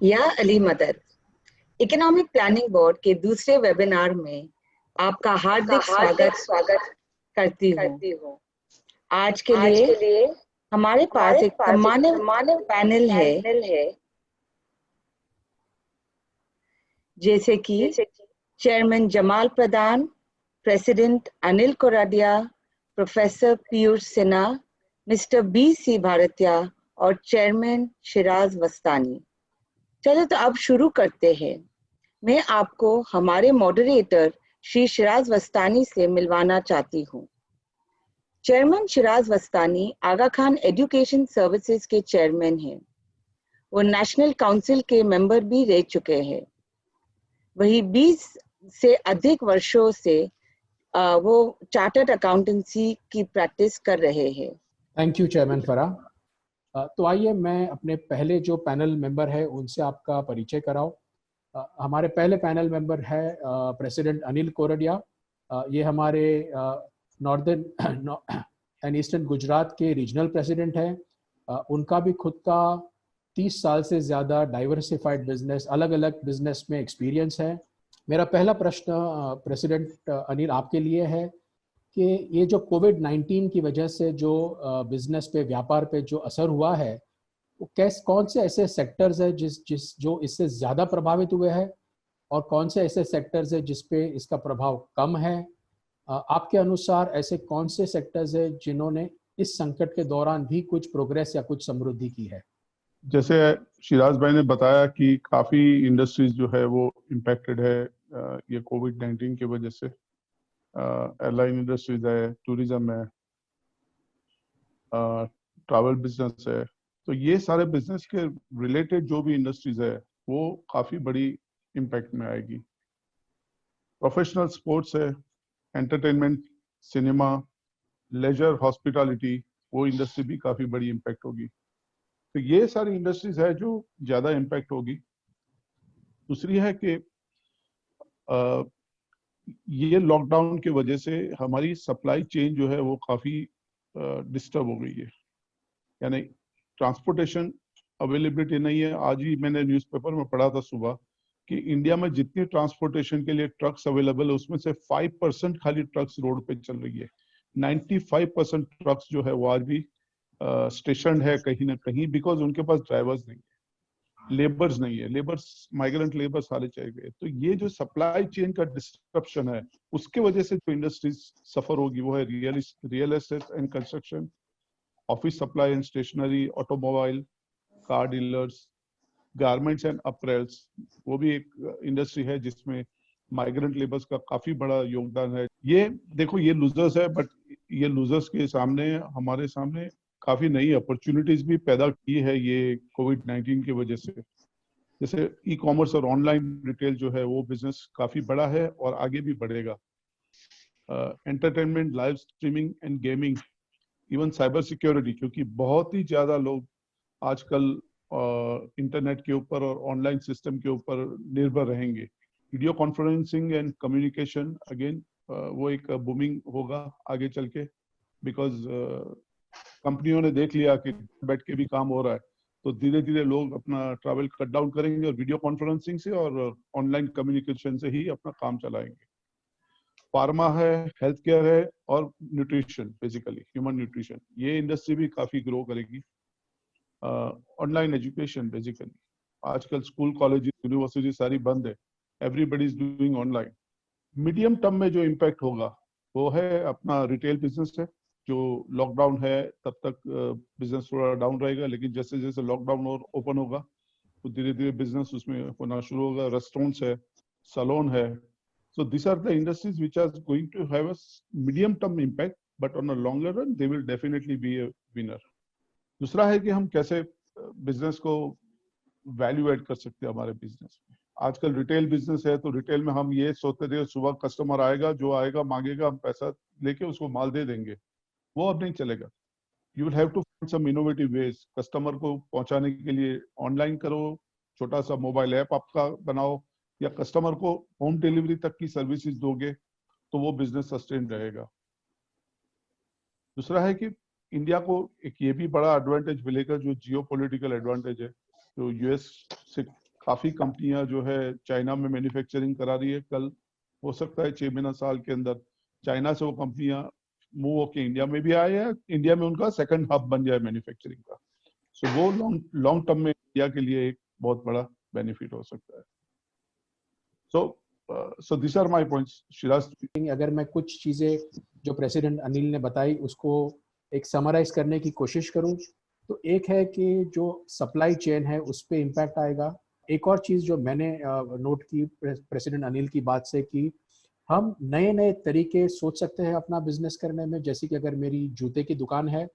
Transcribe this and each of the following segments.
या अली मदद। Economic planning board के दूसरे वेबिनार में आपका हार्दिक स्वागत करती हूँ। आज के लिए हमारे पास एक सम्मानित पैनल है, जैसे कि chairman Jamal Pradhan, president Anil Koradia, professor Piyush Sinha, mister B C. Bhartia और चेयरमैन शिराज वस्तानी। चलो तो अब शुरू करते हैं। मैं आपको हमारे मॉडरेटर श्री शिराज वस्तानी से मिलवाना चाहती हूँ। चेयरमैन शिराज वस्तानी आगा खान एजुकेशन सर्विसेज के चेयरमैन हैं। वो नेशनल काउंसिल के मेंबर भी रह चुके हैं। वही 20 से अधिक वर्षों से वो चार्टर्ड अकाउंटेंसी की प्रैक्टिस कर रहे हैं। Thank you chairman Farah. तो आइए मैं अपने पहले जो पैनल मेंबर है उनसे आपका परिचय कराऊं। हमारे पहले पैनल मेंबर है प्रेसिडेंट अनिल कोरडिया। ये हमारे नॉर्दर्न एंड ईस्टर्न गुजरात के रीजनल प्रेसिडेंट हैं। उनका भी खुद का 30 साल से ज़्यादा डाइवर्सिफाइड बिजनेस, अलग अलग बिजनेस में एक्सपीरियंस है। मेरा पहला प्रश्न प्रेसिडेंट अनिल आपके लिए है कि ये जो कोविड-19 की वजह से जो बिजनेस पे, व्यापार पे जो असर हुआ है, वो कौन से ऐसे सेक्टर्स है जो इससे ज़्यादा प्रभावित हुए हैं और कौन से ऐसे सेक्टर्स है जिस पे इसका प्रभाव कम है? आपके अनुसार ऐसे कौन से सेक्टर्स है जिन्होंने इस संकट के दौरान भी कुछ प्रोग्रेस या कुछ समृद्धि की है? जैसे शिराज भाई ने बताया कि काफी इंडस्ट्रीज जो है वो इम्पैक्टेड है ये कोविड-19 की वजह से। एयरलाइन इंडस्ट्रीज है, टूरिज्म है, ट्रैवल बिजनेस है। तो ये सारे बिजनेस के रिलेटेड जो भी इंडस्ट्रीज है वो काफी बड़ी इम्पैक्ट में आएगी। प्रोफेशनल स्पोर्ट्स है, एंटरटेनमेंट, सिनेमा, लेजर, हॉस्पिटैलिटी, वो इंडस्ट्री भी काफी बड़ी इम्पैक्ट होगी। तो ये सारी इंडस्ट्रीज है जो ज्यादा इम्पैक्ट होगी। दूसरी है कि ये लॉकडाउन की वजह से हमारी सप्लाई चेन जो है वो काफी डिस्टर्ब हो गई है, यानी ट्रांसपोर्टेशन अवेलेबिलिटी नहीं है। आज ही मैंने न्यूज़पेपर में पढ़ा था सुबह कि इंडिया में जितनी ट्रांसपोर्टेशन के लिए ट्रक्स अवेलेबल है उसमें से 5% खाली ट्रक्स रोड पे चल रही है। 95% ट्रक्स जो है वो आज भी स्टेशन है कहीं ना कहीं, बिकॉज उनके पास ड्राइवर्स नहीं है, लेबर्स नहीं है, लेबर्स, माइग्रेंट लेबर सारे चले गए। तो ये जो सप्लाई चेन का डिस्ट्रप्शन है उसके वजह से जो इंडस्ट्रीज सफर होगी वो है real estate and construction, office supply and stationery, automobile, car dealers, garments and apparels. वो भी एक इंडस्ट्री है जिसमें माइग्रेंट लेबर्स का काफी बड़ा योगदान है। ये देखो, ये लूजर्स है, बट ये लूजर्स के सामने हमारे सामने काफी नई अपॉर्चुनिटीज भी पैदा की है ये कोविड-19 की वजह से। जैसे ई कॉमर्स और ऑनलाइन रिटेल जो है वो बिजनेस काफी बड़ा है और आगे भी बढ़ेगा। Entertainment, live streaming and gaming, even cyber security, क्योंकि बहुत ही ज्यादा लोग आजकल इंटरनेट के ऊपर और ऑनलाइन सिस्टम के ऊपर निर्भर रहेंगे। Video conferencing and communication again वो एक बूमिंग होगा आगे चल के, बिकॉज कंपनियों ने देख लिया कि बैठ के भी काम हो रहा है, तो धीरे धीरे लोग अपना ट्रैवल कट डाउन करेंगे और वीडियो कॉन्फ्रेंसिंग से और ऑनलाइन कम्युनिकेशन से ही अपना काम चलाएंगे। फार्मा है, हेल्थ केयर है और न्यूट्रिशन, बेसिकली ह्यूमन न्यूट्रिशन, ये इंडस्ट्री भी काफी ग्रो करेगी। ऑनलाइन एजुकेशन, बेसिकली आजकल स्कूल, कॉलेज, यूनिवर्सिटी सारी बंद है, everybody is doing online. Medium term में जो इम्पैक्ट होगा वो है अपना रिटेल बिजनेस है। जो लॉकडाउन है तब तक बिजनेस थोड़ा डाउन रहेगा, लेकिन जैसे जैसे लॉकडाउन और ओपन होगा तो धीरे धीरे बिजनेस उसमें होना शुरू होगा। रेस्टोरेंट्स है, सैलून है। So these are the industries which are going to have a medium term impact, but on a longer run they will definitely be a winner. दूसरा है कि हम कैसे बिजनेस को वैल्यू ऐड कर सकते हैं हमारे बिजनेस में। आजकल रिटेल बिजनेस है तो रिटेल में हम ये सोचते थे सुबह कस्टमर आएगा, जो आएगा मांगेगा, हम पैसा लेके उसको माल दे देंगे, वो अब नहीं चलेगा। You will have to find some innovative ways. Customer को पहुंचाने के लिए ऑनलाइन करो, छोटा सा मोबाइल ऐप आपका बनाओ, या कस्टमर को होम डिलीवरी तक की सर्विसेज दोगे तो वो बिजनेस सस्टेन रहेगा। दूसरा है कि इंडिया को एक ये भी बड़ा एडवांटेज मिलेगा, जो जियो पॉलिटिकल एडवांटेज है, जो यूएस से काफी कंपनियां जो है चाइना में मैन्युफैक्चरिंग करा रही है। कल हो सकता है 6 महीना साल के अंदर चाइना से वो कंपनियां मूव होके इंडिया में भी आए हैं, इंडिया में उनका सेकंड हब बन जाए मैन्युफैक्चरिंग का। सो वो लॉन्ग टर्म में इंडिया के लिए एक बहुत बड़ा बेनिफिट हो सकता है। So this are my points. Shiraz, अगर मैं कुछ चीजें जो प्रेसिडेंट अनिल ने बताई उसको एक समराइज करने की कोशिश करूं, तो एक है कि जो सप्लाई चेन है उस पर इम्पैक्ट आएगा। एक और चीज जो मैंने नोट की प्रेसिडेंट अनिल की बात से, कि हम नए नए तरीके सोच सकते हैं अपना बिजनेस करने में। जैसे कि अगर मेरी जूते की दुकान है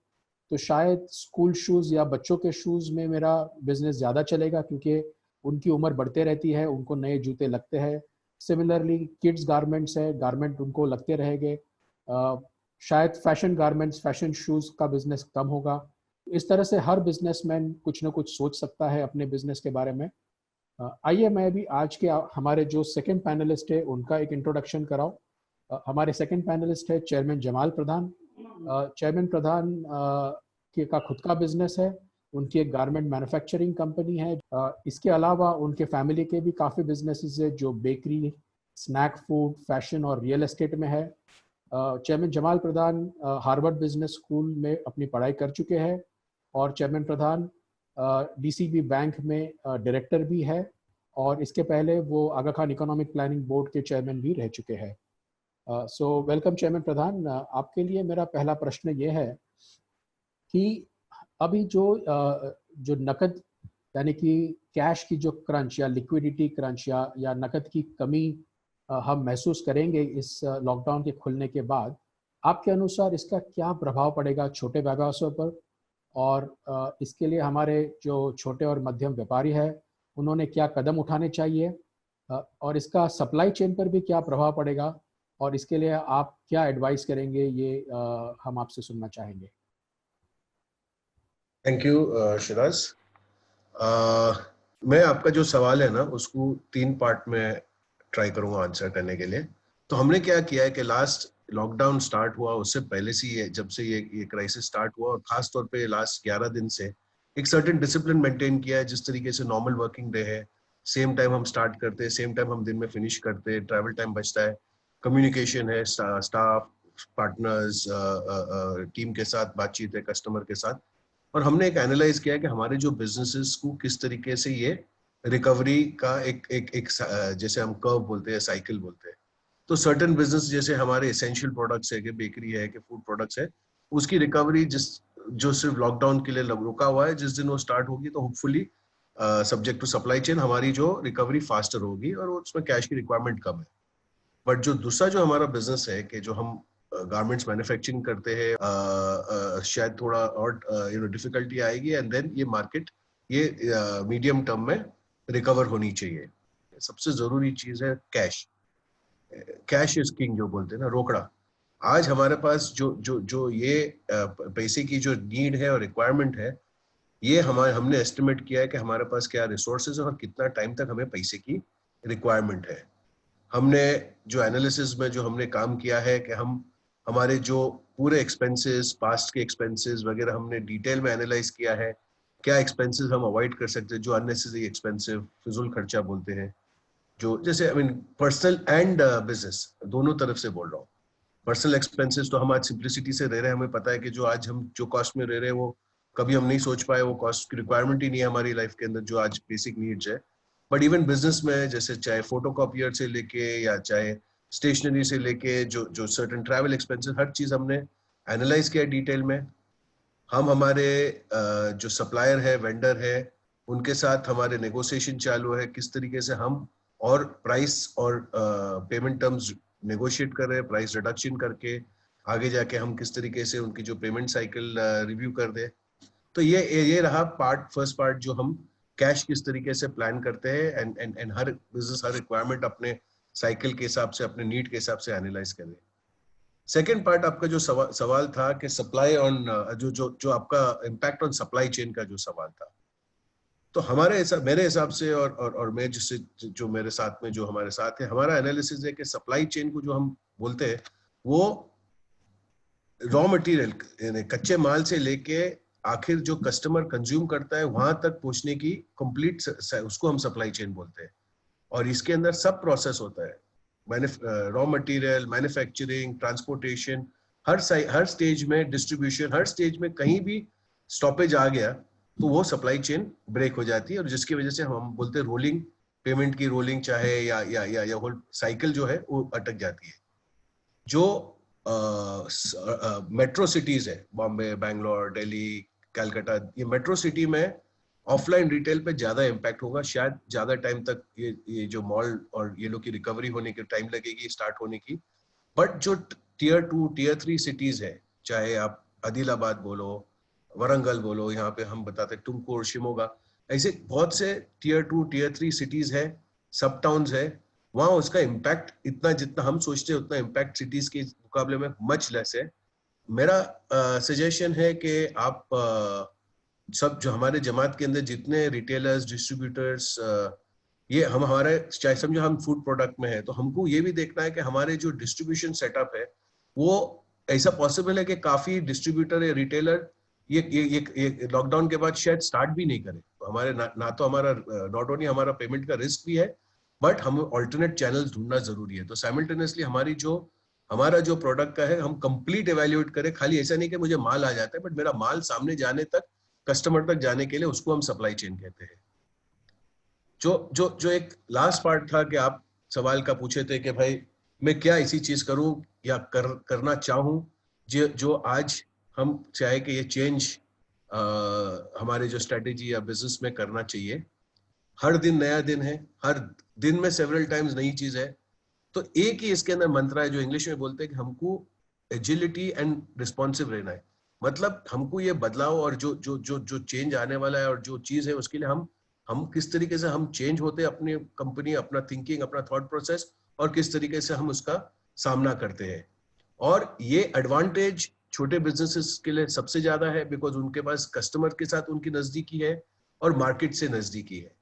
तो शायद स्कूल शूज़ या बच्चों के शूज़ में मेरा बिजनेस ज़्यादा चलेगा, क्योंकि उनकी उम्र बढ़ते रहती है, उनको नए जूते लगते हैं। सिमिलरली किड्स गारमेंट्स है, गारमेंट उनको लगते रहेंगे। शायद फैशन गारमेंट्स, फैशन शूज़ का बिजनेस कम होगा। इस तरह से हर बिजनेसमैन कुछ ना कुछ सोच सकता है अपने बिजनेस के बारे में। आइए मैं भी आज के हमारे जो सेकंड पैनलिस्ट है उनका एक इंट्रोडक्शन कराऊं। हमारे सेकंड पैनलिस्ट है चेयरमैन जमाल प्रधान। चेयरमैन प्रधान का खुद का बिजनेस है, उनकी एक गारमेंट मैन्युफैक्चरिंग कंपनी है। इसके अलावा उनके फैमिली के भी काफ़ी बिजनेसेस है, जो बेकरी, स्नैक फूड, फैशन और रियल एस्टेट में है। चेयरमैन जमाल प्रधान हार्वर्ड बिजनेस स्कूल में अपनी पढ़ाई कर चुके हैं, और चेयरमैन प्रधान डीसीबी बैंक में डायरेक्टर भी है, और इसके पहले वो आगा खान इकोनॉमिक प्लानिंग बोर्ड के चेयरमैन भी रह चुके हैं। सो वेलकम चेयरमैन प्रधान। आपके लिए मेरा पहला प्रश्न ये है कि अभी जो नकद यानी कि कैश की जो क्रंच या लिक्विडिटी क्रंच या नकद की कमी हम महसूस करेंगे इस लॉकडाउन के खुलने के बाद, आपके अनुसार इसका क्या प्रभाव पड़ेगा छोटे व्यवसायों पर, और इसके लिए हमारे जो छोटे और मध्यम व्यापारी है उन्होंने क्या कदम उठाने चाहिए, और इसका सप्लाई चेन पर भी क्या प्रभाव पड़ेगा, और इसके लिए आप क्या एडवाइस करेंगे, ये हम आपसे सुनना चाहेंगे। Thank you Siraj. मैं आपका जो सवाल है ना उसको 3 पार्ट में ट्राई करूंगा आंसर करने के लिए। तो हमने क्या किया है कि लास्ट लॉकडाउन स्टार्ट हुआ उससे पहले से ये जब से ये क्राइसिस स्टार्ट हुआ, और खास तौर पे लास्ट 11 दिन से एक सर्टेन डिसिप्लिन मेंटेन किया है। जिस तरीके से नॉर्मल वर्किंग डे है, सेम टाइम हम स्टार्ट करते हैं, सेम टाइम हम दिन में फिनिश करते हैं, ट्रैवल टाइम बचता है, कम्युनिकेशन है स्टाफ, पार्टनर्स, टीम के साथ बातचीत है, कस्टमर के साथ। और हमने एक एनालाइज किया कि हमारे जो बिजनेसेस को किस तरीके से ये रिकवरी का एक जैसे हम कर्व बोलते हैं, साइकिल बोलते हैं। तो सर्टेन बिजनेस जैसे हमारे एसेंशियल प्रोडक्ट्स है, कि बेकरी है, कि फूड प्रोडक्ट्स है, उसकी रिकवरी जो सिर्फ लॉकडाउन के लिए रुका हुआ है, जिस दिन वो स्टार्ट होगी तो hopefully subject to supply chain हमारी जो रिकवरी फास्टर होगी, और उसमें कैश की रिक्वायरमेंट कम है। बट जो दूसरा जो हमारा बिजनेस है कि जो हम गारमेंट्स मैन्युफैक्चरिंग करते हैं, शायद थोड़ा और डिफिकल्टी आएगी, एंड देन ये मार्केट ये मीडियम टर्म में रिकवर होनी चाहिए। सबसे जरूरी चीज है कैश। कैश इज किंग जो बोलते हैं ना, रोकड़ा। आज हमारे पास जो ये पैसे की जो नीड है और रिक्वायरमेंट है, ये हमने एस्टिमेट किया है कि हमारे पास क्या रिसोर्सेज है और कितना टाइम तक हमें पैसे की रिक्वायरमेंट है। हमने जो एनालिसिस में जो हमने काम किया है कि हम हमारे जो पूरे एक्सपेंसेस, पास्ट के एक्सपेंसेस वगैरह हमने डिटेल में एनालाइज किया है। क्या एक्सपेंसेस हम अवॉइड कर सकते हैं, जो अननेसेसरी एक्सपेंसिव फिजूल खर्चा बोलते हैं, जो जैसे I mean personal and business दोनों तरफ से बोल रहा हूँ। पर्सनल एक्सपेंसेस तो हम आज सिंप्लिसिटी से रह रहे हैं, हमें पता है कि जो आज हम जो कॉस्ट में रह रहे हैं वो कभी हम नहीं सोच पाए, वो कॉस्ट की रिक्वायरमेंट ही नहीं है हमारी लाइफ के अंदर, जो आज बेसिक नीड्स है। बट इवन बिजनेस में जैसे चाहे फोटोकॉपियर से लेके या चाहे स्टेशनरी से लेके जो सर्टेन ट्रैवल एक्सपेंसेस, हर चीज हमने एनालाइज किया डिटेल में। हम हमारे जो सप्लायर है, वेंडर है, उनके साथ हमारे नेगोशिएशन चालू है, किस तरीके से हम और प्राइस और पेमेंट टर्म्स नेगोशिएट कर रहे हैं, प्राइस रिडक्शन करके आगे जाके हम किस तरीके से उनकी जो पेमेंट साइकिल रिव्यू कर दे। तो ये रहा फर्स्ट पार्ट, जो हम कैश किस तरीके से प्लान करते हैं, and her business her requirement अपने साइकिल के हिसाब से, अपने नीड के हिसाब से एनालाइज करें। सेकेंड पार्ट आपका जो सवाल था कि सप्लाई ऑन जो आपका इम्पैक्ट ऑन सप्लाई चेन का जो सवाल था, तो मेरे हिसाब से और मैं जिससे जो मेरे साथ में जो हमारे साथ है, हमारा एनालिसिस है कि सप्लाई चेन को जो हम बोलते हैं वो रॉ मटेरियल कच्चे माल से लेके आखिर जो कस्टमर कंज्यूम करता है वहां तक पहुंचने की कंप्लीट, उसको हम सप्लाई चेन बोलते हैं। और इसके अंदर सब प्रोसेस होता है, रॉ मटेरियल, मैन्युफैक्चरिंग, ट्रांसपोर्टेशन, हर स्टेज में डिस्ट्रीब्यूशन, हर स्टेज में कहीं भी स्टॉपेज आ गया तो वो सप्लाई चेन ब्रेक हो जाती है, और जिसकी वजह से हम बोलते हैं रोलिंग पेमेंट की रोलिंग चाहे या होल साइकिल जो है वो अटक जाती है। जो मेट्रो सिटीज है, बॉम्बे, बैंगलोर, दिल्ली, कलकत्ता, ये मेट्रो सिटी में ऑफलाइन रिटेल पे ज्यादा इम्पैक्ट होगा, शायद ज्यादा टाइम तक ये जो मॉल और ये लोग की रिकवरी होने की टाइम लगेगी, स्टार्ट होने की। बट जो टियर 2, टियर 3 सिटीज है, चाहे आप आदिलाबाद बोलो, वरंगल बोलो, यहाँ पे हम बताते हैं तुमकुर, शिमोगा, ऐसे बहुत से टियर 2, टियर 3 सिटीज है, सब टाउन्स है, वहां उसका इम्पैक्ट इतना जितना हम सोचते हैं उतना इम्पैक्ट सिटीज के मुकाबले में मच लेस है। मेरा सजेशन है कि आप सब जो हमारे जमात के अंदर जितने रिटेलर्स, डिस्ट्रीब्यूटर्स, ये हम हमारे, चाहे समझो हम फूड प्रोडक्ट में है, तो हमको ये भी देखना है कि हमारे जो डिस्ट्रीब्यूशन सेटअप है वो ऐसा पॉसिबल है कि काफी डिस्ट्रीब्यूटर या रिटेलर ये लॉकडाउन के बाद शायद स्टार्ट भी नहीं करें। तो हमारे ना तो हमारा नॉट ओनली हमारा पेमेंट का रिस्क भी है, बट हम ऑल्टरनेट चैनल्स ढूंढना जरूरी है। तो साइमल्टेनियसली हमारा जो प्रोडक्ट का है हम कंप्लीट एवेल्युएट करें। खाली ऐसा नहीं कि मुझे माल आ जाता है, बट मेरा माल सामने जाने तक, कस्टमर तक जाने के लिए, उसको हम सप्लाई चेन कहते हैं। जो एक लास्ट पार्ट था कि आप सवाल का पूछे थे कि भाई मैं क्या ऐसी चीज करूं या करना चाहूं जो आज हम चाहे कि ये चेंज हमारे जो स्ट्रेटेजी या बिजनेस में करना चाहिए। हर दिन नया दिन है, हर दिन में सेवरल टाइम्स नई चीज है। तो एक ही इसके अंदर मंत्र है जो इंग्लिश में बोलते हैं कि हमको एजिलिटी एंड रिस्पॉन्सिव रहना है। मतलब हमको ये बदलाव और जो चेंज आने वाला है और जो चीज है उसके लिए हम किस तरीके से हम चेंज होते हैं, अपनी कंपनी, अपना थिंकिंग, अपना थॉट प्रोसेस, और किस तरीके से हम उसका सामना करते हैं। और ये एडवांटेज छोटे बिजनेसेस के लिए सबसे ज्यादा है, बिकॉज उनके पास कस्टमर के साथ उनकी नजदीकी है और मार्केट से नजदीकी है।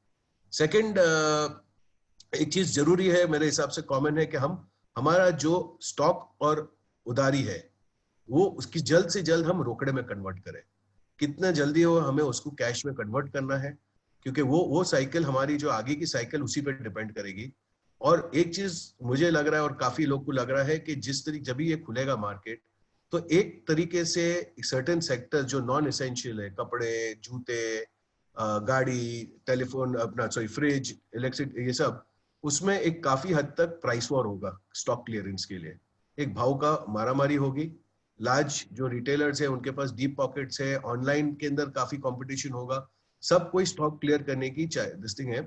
सेकंड, एक चीज जरूरी है मेरे हिसाब से, कॉमन है कि हमारा जो स्टॉक और उधारी है वो उसकी जल्द से जल्द हम रोकड़े में कन्वर्ट करें। कितना जल्दी हो हमें उसको कैश में कन्वर्ट करना है, क्योंकि वो साइकिल, हमारी जो आगे की साइकिल, उसी पे डिपेंड करेगी। और एक चीज मुझे लग रहा है और काफी लोग को लग रहा है कि जिस तरीके जब ये खुलेगा मार्केट, तो एक तरीके से सर्टेन सेक्टर जो नॉन एसेंशियल है, कपड़े, जूते, गाड़ी, टेलीफोन, अपना फ्रिज, इलेक्ट्रिसिटी, ये सब, उसमें एक काफी हद तक प्राइस वॉर होगा स्टॉक क्लियरेंस के लिए। एक भाव का मारामारी होगी। लार्ज जो रिटेलर्स है उनके पास डीप पॉकेट्स है, ऑनलाइन के अंदर काफी कंपटीशन होगा, सब कोई स्टॉक क्लियर करने की दिस थिंग है।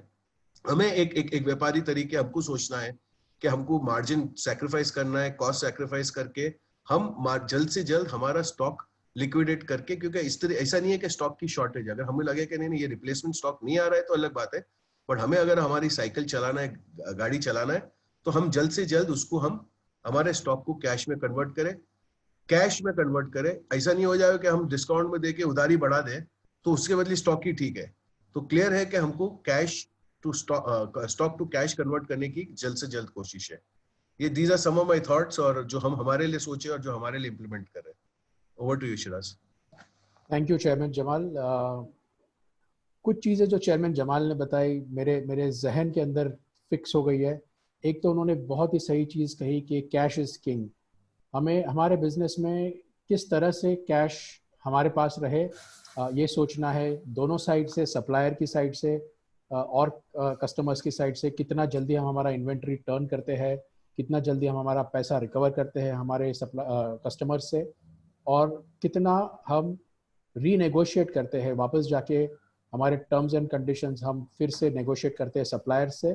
हमें एक व्यापारी तरीके हमको सोचना है कि हमको मार्जिन सैक्रिफाइस करना है, कॉस्ट सैक्रिफाइस करके हम जल्द से जल्द हमारा स्टॉक लिक्विडेट करके, क्योंकि इस तरह ऐसा नहीं है कि स्टॉक की शॉर्टेज, अगर हमें लगे कि नहीं ये रिप्लेसमेंट स्टॉक नहीं आ रहा है तो अलग बात है, बट हमें अगर हमारी साइकिल चलाना है, गाड़ी चलाना है, तो हम जल्द से जल्द उसको हम हमारे स्टॉक को कैश में कन्वर्ट करें। कैश में कन्वर्ट करें, ऐसा नहीं हो जाए कि हम डिस्काउंट में देके उधारी बढ़ा दें तो उसके बदले स्टॉक ही ठीक है। तो क्लियर है कि हमको cash to stock to cash convert करने की जल्द से जल्द कोशिश है। ये these are some of my thoughts, और जो हम हमारे लिए सोचे और जो हमारे लिए इम्प्लीमेंट कर रहे हैं। Over to you Shiraz. Thank you chairman Jamal. कुछ चीज़ें जो चेयरमैन जमाल ने बताई मेरे जहन के अंदर फिक्स हो गई है। एक तो उन्होंने बहुत ही सही चीज़ कही कि कैश इज़ किंग। हमें हमारे बिजनेस में किस तरह से कैश हमारे पास रहे, ये सोचना है। दोनों साइड से, सप्लायर की साइड से और कस्टमर्स की साइड से, कितना जल्दी हम हमारा इन्वेंट्री टर्न करते हैं, कितना जल्दी हम हमारा पैसा रिकवर करते हैं हमारे कस्टमर्स से, और कितना हम रीनेगोशिएट करते हैं वापस जाके हमारे टर्म्स एंड कंडीशंस हम फिर से नेगोशिएट करते हैं सप्लायर से,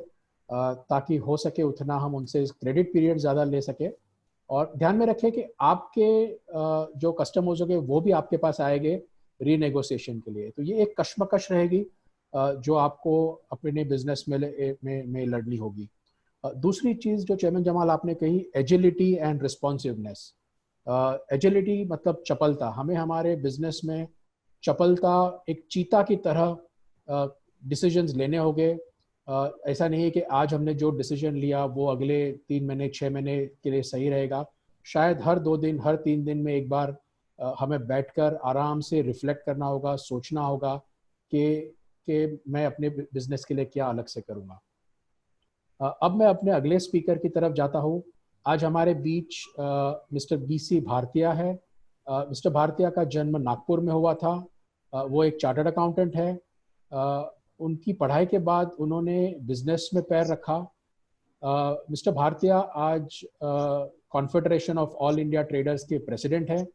ताकि हो सके उतना हम उनसे क्रेडिट पीरियड ज़्यादा ले सके। और ध्यान में रखें कि आपके जो कस्टमर्स होंगे वो भी आपके पास आएंगे रीनेगोशिएशन के लिए। तो ये एक कश्मकश रहेगी जो आपको अपने बिजनेस में लड़नी होगी। दूसरी चीज़ जो चेयरमैन जमाल आपने कही, एजिलिटी एंड रिस्पॉन्सिवनेस। एजिलिटी मतलब चपलता। हमें हमारे बिजनेस में चपलता, एक चीता की तरह डिसीजंस लेने होंगे। ऐसा नहीं है कि आज हमने जो डिसीजन लिया वो अगले 3 महीने 6 महीने के लिए सही रहेगा। शायद हर 2 दिन, हर 3 दिन में एक बार हमें बैठकर आराम से रिफ्लेक्ट करना होगा, सोचना होगा कि मैं अपने बिजनेस के लिए क्या अलग से करूँगा। अब मैं अपने अगले स्पीकर की तरफ जाता हूँ। आज हमारे बीच मिस्टर BC भारतिया है। मिस्टर भारतिया का जन्म नागपुर में हुआ था। वो एक चार्टर्ड अकाउंटेंट है। उनकी पढ़ाई के बाद उन्होंने बिजनेस में पैर रखा। मिस्टर भारतिया आज confederation of all India traders के प्रेसिडेंट हैं,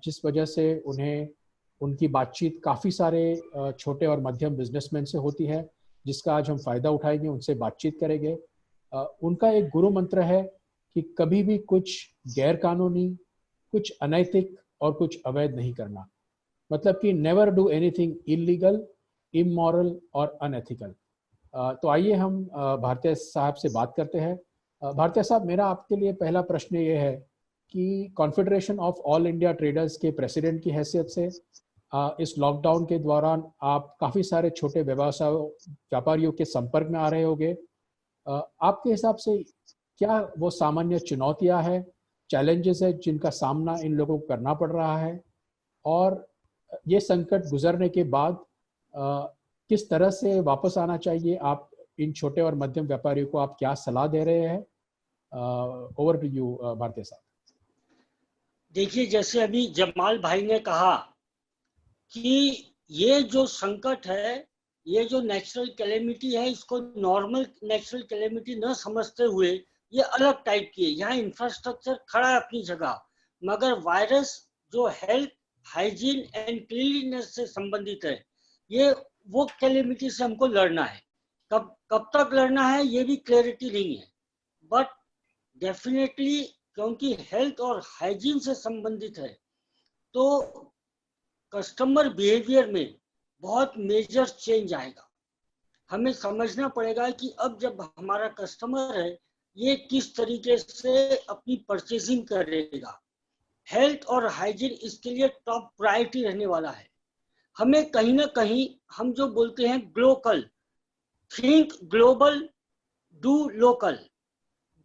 जिस वजह से उन्हें उनकी बातचीत काफ़ी सारे छोटे और मध्यम बिजनेसमैन से होती है, जिसका आज हम फ़ायदा उठाएंगे, उनसे बातचीत करेंगे। उनका एक गुरु मंत्र है कि कभी भी कुछ गैर कानूनी, कुछ अनैतिक और कुछ अवैध नहीं करना। मतलब कि never do anything illegal, immoral और अनएथिकल। तो आइए हम भारतिया साहब से बात करते हैं। भारतिया साहब, मेरा आपके लिए पहला प्रश्न ये है कि confederation of all India traders के प्रेसिडेंट की हैसियत से इस लॉकडाउन के दौरान आप काफ़ी सारे छोटे व्यापारियों के संपर्क में आ रहे होंगे। आपके हिसाब से क्या वो सामान्य चुनौतियां हैं, चैलेंजेस है जिनका सामना इन लोगों को करना पड़ रहा है, और ये संकट गुजरने के बाद किस तरह से वापस आना चाहिए? आप इन छोटे और मध्यम व्यापारियों को आप क्या सलाह दे रहे हैं? ओवर टू यू भारतिया साहब। देखिए, जैसे अभी जमाल भाई ने कहा कि ये जो संकट है, ये जो नेचुरल कैलेमिटी है, इसको नॉर्मल नेचुरल कैलेमिटी न समझते हुए ये अलग टाइप की है। यहाँ इंफ्रास्ट्रक्चर खड़ा है अपनी जगह, मगर वायरस जो हेल्थ, हाइजीन एंड क्लीनलीनेस से संबंधित है, ये वो कैलेमिटी से हमको लड़ना है। कब तक लड़ना है ये भी क्लैरिटी नहीं है, बट डेफिनेटली क्योंकि हेल्थ और हाइजीन से संबंधित है तो कस्टमर बिहेवियर में बहुत मेजर चेंज आएगा। हमें समझना पड़ेगा कि अब जब हमारा कस्टमर है ये किस तरीके से अपनी परचेजिंग करेगा। हेल्थ और हाइजीन इसके लिए टॉप प्रायोरिटी रहने वाला है। हमें कहीं ना कहीं हम जो बोलते हैं Glocal, think global, do local,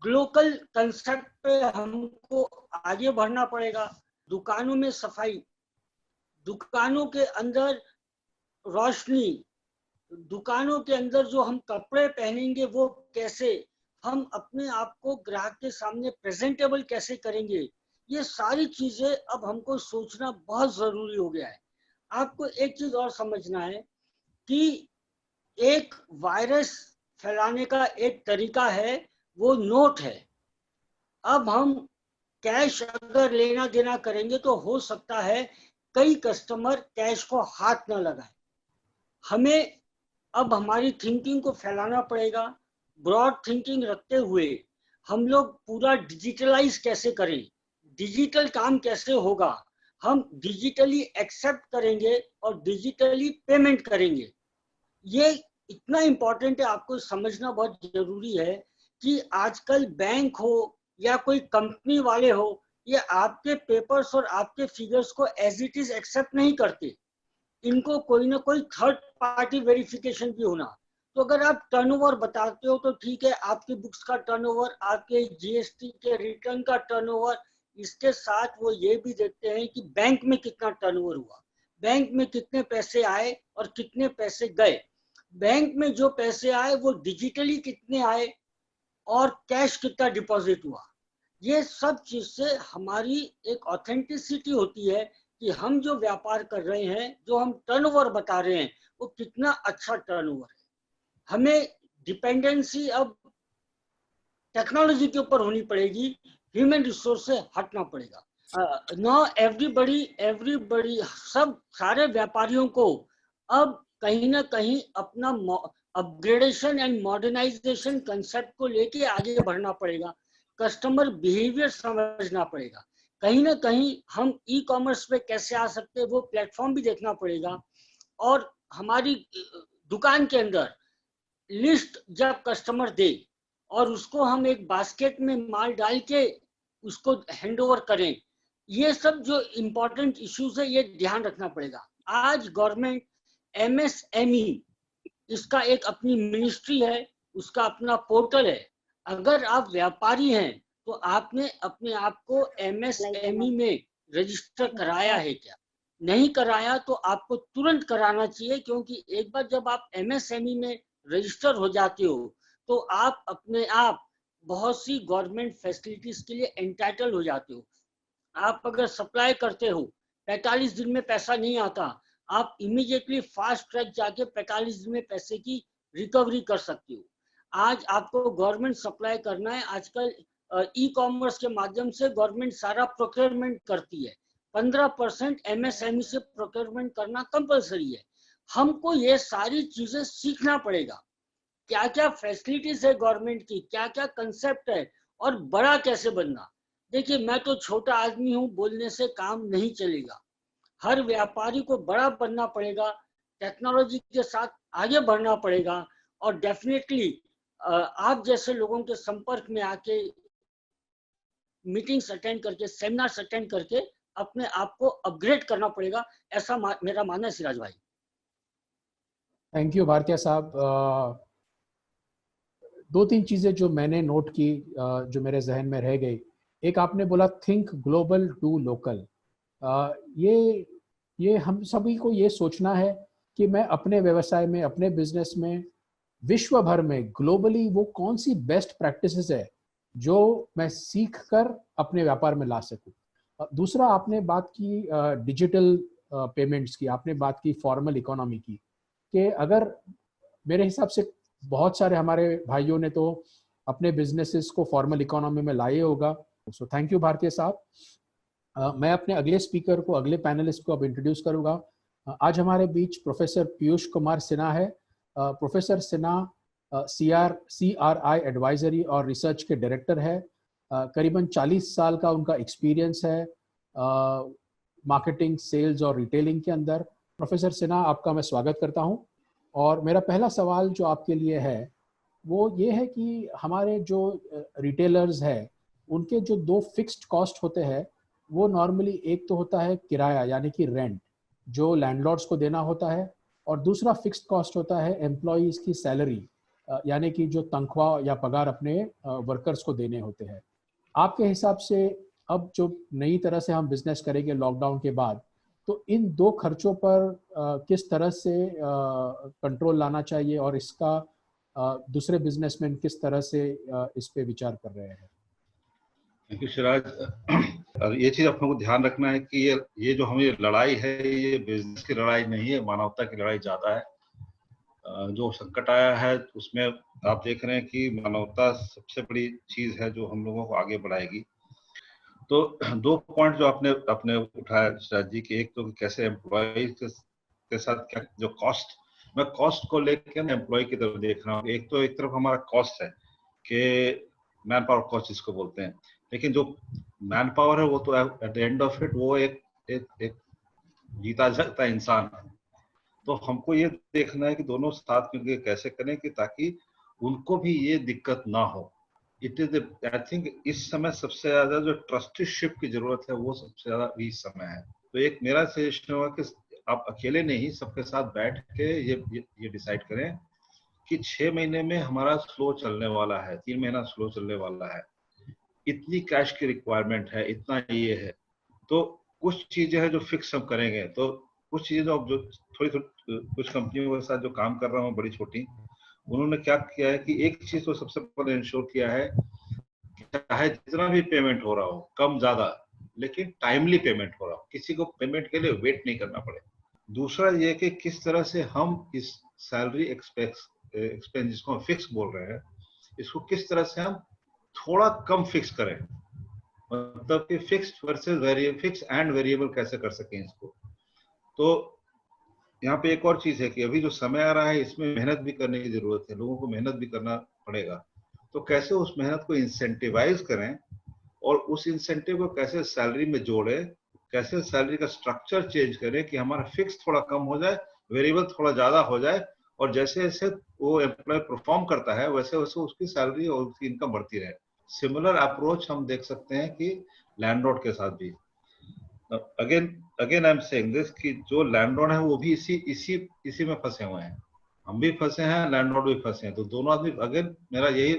Glocal concept पे हमको आगे बढ़ना पड़ेगा। दुकानों में सफाई, दुकानों के अंदर रोशनी, दुकानों के अंदर जो हम कपड़े पहनेंगे वो कैसे, हम अपने आप को ग्राहक के सामने प्रेजेंटेबल कैसे करेंगे, ये सारी चीजें अब हमको सोचना बहुत जरूरी हो गया है। आपको एक चीज और समझना है कि एक वायरस फैलाने का एक तरीका है, वो नोट है। अब हम कैश अगर लेना देना करेंगे तो हो सकता है कई कस्टमर कैश को हाथ न लगाए। हमें अब हमारी थिंकिंग को फैलाना पड़ेगा। ब्रॉड थिंकिंग रखते हुए हम लोग पूरा डिजिटलाइज कैसे करें, डिजिटल काम कैसे होगा, हम डिजिटली एक्सेप्ट करेंगे और डिजिटली पेमेंट करेंगे। ये इतना इम्पोर्टेंट है, आपको समझना बहुत जरूरी है कि आजकल बैंक हो या कोई कंपनी वाले हो, ये आपके पेपर्स और आपके फिगर्स को एज इट इज एक्सेप्ट नहीं करते। इनको कोई ना कोई थर्ड पार्टी वेरिफिकेशन भी होना। तो अगर आप टर्नओवर बताते हो तो ठीक है, आपके बुक्स का टर्नओवर, आपके जीएसटी के रिटर्न का टर्नओवर, इसके साथ वो ये भी देखते हैं कि बैंक में कितना टर्नओवर हुआ, बैंक में कितने पैसे आए और कितने पैसे गए, बैंक में जो पैसे आए वो डिजिटली कितने आए और कैश कितना डिपॉजिट हुआ। ये सब चीज से हमारी एक ऑथेंटिसिटी होती है कि हम जो व्यापार कर रहे हैं, जो हम टर्नओवर बता रहे हैं, वो कितना अच्छा टर्नओवर है। हमें डिपेंडेंसी अब टेक्नोलॉजी के ऊपर होनी पड़ेगी, ह्यूमन रिसोर्स से हटना पड़ेगा। नो एवरीबडी सब सारे व्यापारियों को अब कहीं ना कहीं अपना अपग्रेडेशन एंड मॉडर्नाइजेशन कंसेप्ट को लेके आगे बढ़ना पड़ेगा। कस्टमर बिहेवियर समझना पड़ेगा। कहीं ना कहीं हम ई कॉमर्स पे कैसे आ सकते हैं वो प्लेटफॉर्म भी देखना पड़ेगा। और हमारी दुकान के अंदर लिस्ट जब कस्टमर दे और उसको हम एक बास्केट में माल डाल के उसको हैंडओवर करें, ये सब जो इम्पोर्टेंट इश्यूज है ये ध्यान रखना पड़ेगा। आज गवर्नमेंट MSME इसका एक अपनी मिनिस्ट्री है, उसका अपना पोर्टल है। अगर आप व्यापारी हैं तो आपने अपने आप को MSME में रजिस्टर कराया है क्या? नहीं कराया तो आपको तुरंत कराना चाहिए, क्योंकि एक बार जब आप MSME में रजिस्टर हो जाते हो तो आप अपने आप बहुत सी गवर्नमेंट फैसिलिटीज के लिए एंटाइटल हो जाते हो। आप अगर सप्लाई करते हो 45 दिन में पैसा नहीं आता, आप इमीडिएटली फास्ट ट्रैक जाके 45 दिन में पैसे की रिकवरी कर सकते हो। आज आपको गवर्नमेंट सप्लाई करना है, आजकल ई-कॉमर्स के माध्यम से गवर्नमेंट सारा प्रोक्योरमेंट करती है। 15% MSME से प्रोक्योरमेंट करना कंपलसरी है। हमको ये सारी चीजें सीखना पड़ेगा, क्या क्या फैसिलिटीज है गवर्नमेंट की, क्या क्या कंसेप्ट है और बड़ा कैसे बनना। देखिए, मैं तो छोटा आदमी हूँ, बोलने से काम नहीं चलेगा। हर व्यापारी को बड़ा बनना पड़ेगा, टेक्नोलॉजी के साथ आगे बढ़ना पड़ेगा, और डेफिनेटली आप जैसे लोगों के संपर्क में आके मीटिंग्स अटेंड करके, सेमिनार्स अटेंड करके अपने आप को अपग्रेड करना पड़ेगा, ऐसा मेरा मानना है सिराज भाई। थैंक यू भारतीय साहब। दो तीन चीज़ें जो मैंने नोट की, जो मेरे जहन में रह गई। एक, आपने बोला थिंक ग्लोबल डू लोकल। ये हम सभी को ये सोचना है कि मैं अपने व्यवसाय में, अपने बिजनेस में, विश्व भर में ग्लोबली वो कौन सी बेस्ट प्रैक्टिसेस है जो मैं सीख कर अपने व्यापार में ला सकूं। दूसरा, आपने बात की डिजिटल पेमेंट्स की, आपने बात की फॉर्मल इकोनॉमी की, कि अगर मेरे हिसाब से बहुत सारे हमारे भाइयों ने तो अपने बिजनेसेस को फॉर्मल इकोनॉमी में लाए होगा। सो थैंक यू भारतीय साहब। मैं अपने अगले स्पीकर को, अगले पैनलिस्ट को अब इंट्रोड्यूस करूंगा। आज हमारे बीच प्रोफेसर पीयूष कुमार सिन्हा है। प्रोफेसर सिन्हा CRI एडवाइजरी और रिसर्च के डायरेक्टर है। करीबन 40 साल का उनका एक्सपीरियंस है मार्केटिंग, सेल्स और रिटेलिंग के अंदर। प्रोफेसर सिन्हा, आपका मैं स्वागत करता हूं। और मेरा पहला सवाल जो आपके लिए है वो ये है कि हमारे जो रिटेलर्स हैं उनके जो दो फिक्स्ड कॉस्ट होते हैं, वो नॉर्मली एक तो होता है किराया यानी कि रेंट जो लैंडलॉर्ड्स को देना होता है, और दूसरा फिक्स्ड कॉस्ट होता है एम्प्लॉयज़ की सैलरी यानी कि जो तनख्वाह या पगार अपने वर्कर्स को देने होते हैं। आपके हिसाब से अब जो नई तरह से हम बिजनेस करेंगे लॉकडाउन के बाद, तो इन दो खर्चों पर किस तरह से कंट्रोल लाना चाहिए और इसका दूसरे बिजनेसमैन किस तरह से इस पे विचार कर रहे हैं? Thank you Siraj. और ये चीज अपने को ध्यान रखना है कि ये जो हमें लड़ाई है, ये बिजनेस की लड़ाई नहीं है, मानवता की लड़ाई ज्यादा है। जो संकट आया है उसमें आप देख रहे हैं कि मानवता सबसे बड़ी चीज है जो हम लोगों को आगे बढ़ाएगी। तो दो पॉइंट जो आपने उठाया सिराज जी की, एक तो कैसे एम्प्लॉय के साथ क्या जो कॉस्ट, मैं कॉस्ट को लेकर एम्प्लॉय की तरफ देख रहा हूँ। एक तरफ हमारा कॉस्ट है कि मैन पावर कॉस्ट जिसको बोलते हैं, लेकिन जो मैन पावर है वो तो at the end of it वो एक जीता जागता इंसान है। तो हमको ये देखना है कि दोनों साथ मिलकर कैसे करें कि ताकि उनको भी ये दिक्कत ना हो। इट इज आई थिंक इस समय सबसे ज्यादा जो ट्रस्टीशिप की जरूरत है वो सबसे ज्यादा इस समय है। तो एक मेरा सजेशन होगा कि आप अकेले नहीं, सबके साथ बैठ के ये डिसाइड करें कि 6 महीने में हमारा स्लो चलने वाला है, 3 महीना स्लो चलने वाला है, इतनी कैश की रिक्वायरमेंट है, इतना ये है। तो कुछ चीजें हैं जो फिक्स हम करेंगे, तो कुछ चीजें जो थोड़ी कुछ कंपनियों के साथ जो काम कर रहा हूँ बड़ी छोटी, उन्होंने क्या किया है कि एक चीज तो सबसे पहले इंश्योर किया है कि चाहे जितना भी पेमेंट हो रहा हो, कम ज्यादा, लेकिन टाइमली पेमेंट हो रहा हो, किसी को पेमेंट के लिए वेट नहीं करना पड़े। दूसरा ये कि किस तरह से हम इस सैलरी एक्सपेंस जिसको हम फिक्स बोल रहे हैं, इसको किस तरह से हम थोड़ा कम फिक्स करें, मतलब कि fixed versus variable, fix and variable कैसे कर सकें इसको। तो यहाँ पे एक और चीज है कि अभी जो समय आ रहा है इसमें मेहनत भी करने की जरूरत है, लोगों को मेहनत भी करना पड़ेगा। तो कैसे उस मेहनत को इंसेंटिवाइज करें और उस इंसेंटिव को कैसे सैलरी में जोड़े, कैसे सैलरी का स्ट्रक्चर चेंज करें कि हमारा फिक्स थोड़ा कम हो जाए, वेरिएबल थोड़ा ज्यादा हो जाए, और जैसे जैसे वो एम्प्लॉय परफॉर्म करता है वैसे वैसे उसकी सैलरी और उसकी इनकम बढ़ती रहे। सिमिलर अप्रोच हम देख सकते हैं कि लैंडलॉर्ड के साथ भी। Again I am saying this कि जो लैंडलॉर्ड है वो भी इसी में फंसे हुए हैं, हम भी फंसे हैं, लैंडलॉर्ड भी फंसे हैं। तो दोनों आदमी, अगेन मेरा यही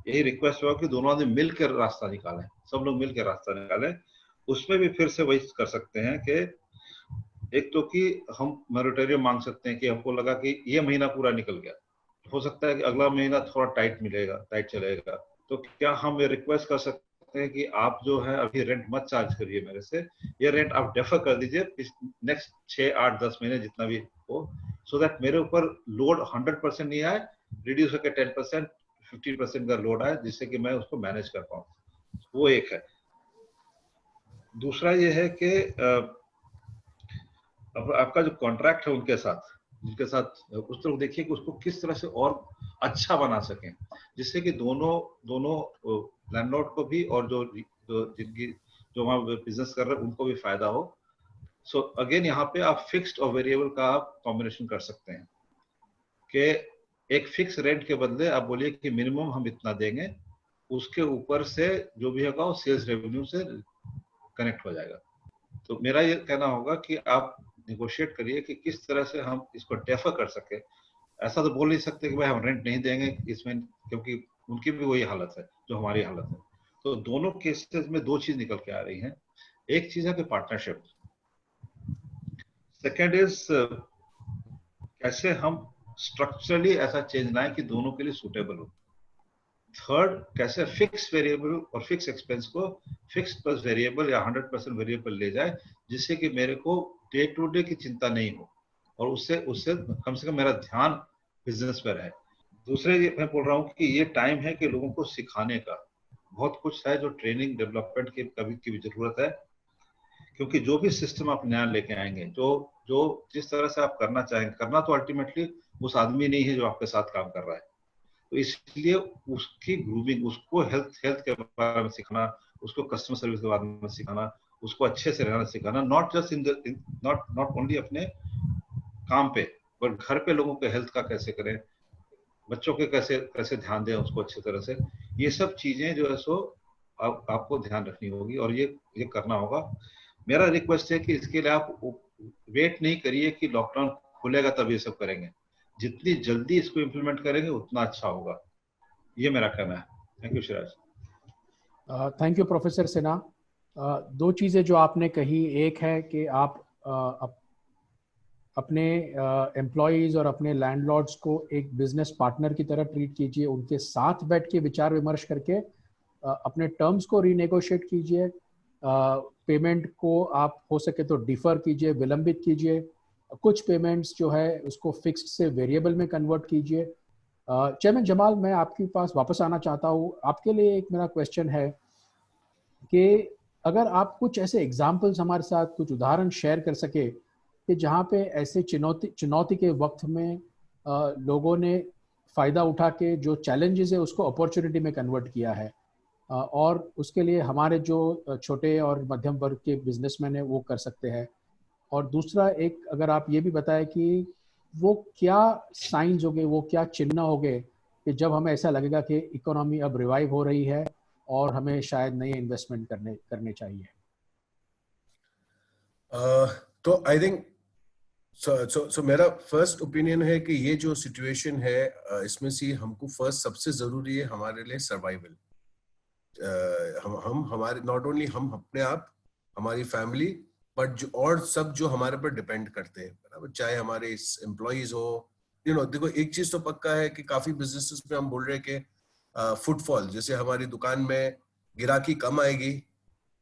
यही रिक्वेस्ट हुआ कि दोनों आदमी मिलकर रास्ता निकालें, सब लोग मिलकर रास्ता निकालें। उसमें भी फिर से वही कर सकते हैं कि एक तो कि हम मॉनिटरियम मांग सकते हैं कि हमको लगा कि ये महीना पूरा निकल गया, हो सकता है कि अगला महीना थोड़ा टाइट मिलेगा, टाइट चलेगा, तो क्या हम ये रिक्वेस्ट कर सकते हैं कि आप जो है अभी रेंट मत चार्ज करिए मेरे से, ये रेंट आप डेफर कर दीजिए नेक्स्ट 6, 8, 10 महीने जितना भी हो, सो दैट मेरे ऊपर लोड 100% नहीं आए, रिड्यूस होकर 10%, 50% का लोड आए, जिससे कि मैं उसको मैनेज कर पाऊँ। वो एक है। दूसरा ये है कि आपका जो कॉन्ट्रैक्ट है उनके साथ, जिनके साथ उस तरह देखिए कि उसको किस तरह से और अच्छा बना सकें, जिससे कि दोनों लैंडलॉर्ड को भी और जो वहाँ बिजनेस कर रहे हैं उनको भी फायदा हो। सो अगेन यहाँ पे आप फिक्स्ड और वेरिएबल का आप कॉम्बिनेशन कर सकते हैं कि एक फिक्स रेंट के बदले आप बोलिए कि मिनिमम हम इतना देंगे, उसके ऊपर से जो भी होगा वो सेल्स रेवेन्यू से कनेक्ट हो जाएगा। तो मेरा ये कहना होगा कि आप निगोशिएट करिए कि किस तरह से हम इसको डेफर कर सके। ऐसा तो बोल नहीं सकते कि भाई हम रेंट नहीं देंगे इसमें, क्योंकि उनकी भी वही हालत है जो हमारी हालत है। तो दोनों केसेस में दो चीज निकल के आ रही हैं। एक चीज है कि पार्टनरशिप, सेकेंड इज कैसे हम स्ट्रक्चरली ऐसा चेंज लाएं कि दोनों के लिए सूटेबल हो। थर्ड, कैसे फिक्स वेरिएबल और फिक्स एक्सपेंस को फिक्स प्लस वेरिएबल या 100% वेरिएबल ले जाए, जिससे कि मेरे को डे टू डे की चिंता नहीं हो और उससे कम से कम मेरा ध्यान बिजनेस पर है। दूसरे मैं बोल रहा हूँ कि ये टाइम है कि लोगों को सिखाने का बहुत कुछ है जो ट्रेनिंग डेवलपमेंट की भी जरूरत है, क्योंकि जो भी सिस्टम आप नया लेके आएंगे, जो जिस तरह से आप करना चाहेंगे, करना तो अल्टीमेटली उस आदमी नहीं है जो आपके साथ काम कर रहा है। तो इसलिए उसकी ग्रूमिंग, उसको हेल्थ के बारे में सिखाना, उसको कस्टमर सर्विस के बारे में सिखाना, उसको अच्छे से रहना सिखाना, नॉट जस्ट नॉट ओनली अपने काम पे, बट घर पे लोगों के हेल्थ का कैसे करें, बच्चों के कैसे ध्यान दें उसको अच्छी तरह से। ये सब चीजें जो है सो आपको ध्यान रखनी होगी और ये करना होगा। मेरा रिक्वेस्ट है कि इसके लिए आप वेट नहीं करिए कि लॉकडाउन खुलेगा तब ये सब करेंगे, जितनी जल्दी इसको इम्प्लीमेंट करेंगे उतना अच्छा होगा, ये मेरा कहना है। Thank you Shiraz. Thank you professor Sinha. दो चीज़ें जो आपने कही, एक है कि आप अपने एम्प्लॉयज़ और अपने लैंडलॉर्ड्स को एक बिजनेस पार्टनर की तरह ट्रीट कीजिए, उनके साथ बैठ के विचार विमर्श करके अपने टर्म्स को रीनेगोशिएट कीजिए, पेमेंट को आप हो सके तो डिफर कीजिए, विलंबित कीजिए, कुछ पेमेंट्स जो है उसको फिक्स्ड से वेरिएबल में कन्वर्ट कीजिए। चेयरमैन जमाल, मैं आपके पास वापस आना चाहता हूँ। आपके लिए एक मेरा क्वेश्चन है कि अगर आप कुछ ऐसे एग्जाम्पल्स हमारे साथ, कुछ उदाहरण शेयर कर सके कि जहाँ पे ऐसे चुनौती के वक्त में लोगों ने फ़ायदा उठा के जो चैलेंजेस है उसको अपॉर्चुनिटी में कन्वर्ट किया है, और उसके लिए हमारे जो छोटे और मध्यम वर्ग के बिजनेसमैन हैं वो कर सकते हैं। और दूसरा एक, अगर आप ये भी बताएं कि वो क्या साइंस हो गए, वो क्या चिन्ह हो गए कि जब हमें ऐसा लगेगा कि इकोनॉमी अब रिवाइव हो रही है और हमें शायद नए इन्वेस्टमेंट करने चाहिए। तो आई थिंक सो मेरा फर्स्ट ओपिनियन है कि ये जो सिचुएशन है इसमें से हमको फर्स्ट सबसे जरूरी है हमारे लिए सर्वाइवल। हम हमारे नॉट ओनली हम अपने आप, हमारी फैमिली, बट जो और सब जो हमारे पर डिपेंड करते हैं, बराबर, चाहे हमारे एम्प्लॉइज हो, देखो एक चीज तो पक्का है कि काफी बिजनेसेस में हम बोल रहे हैं कि फुटफॉल, जैसे हमारी दुकान में गिराकी कम आएगी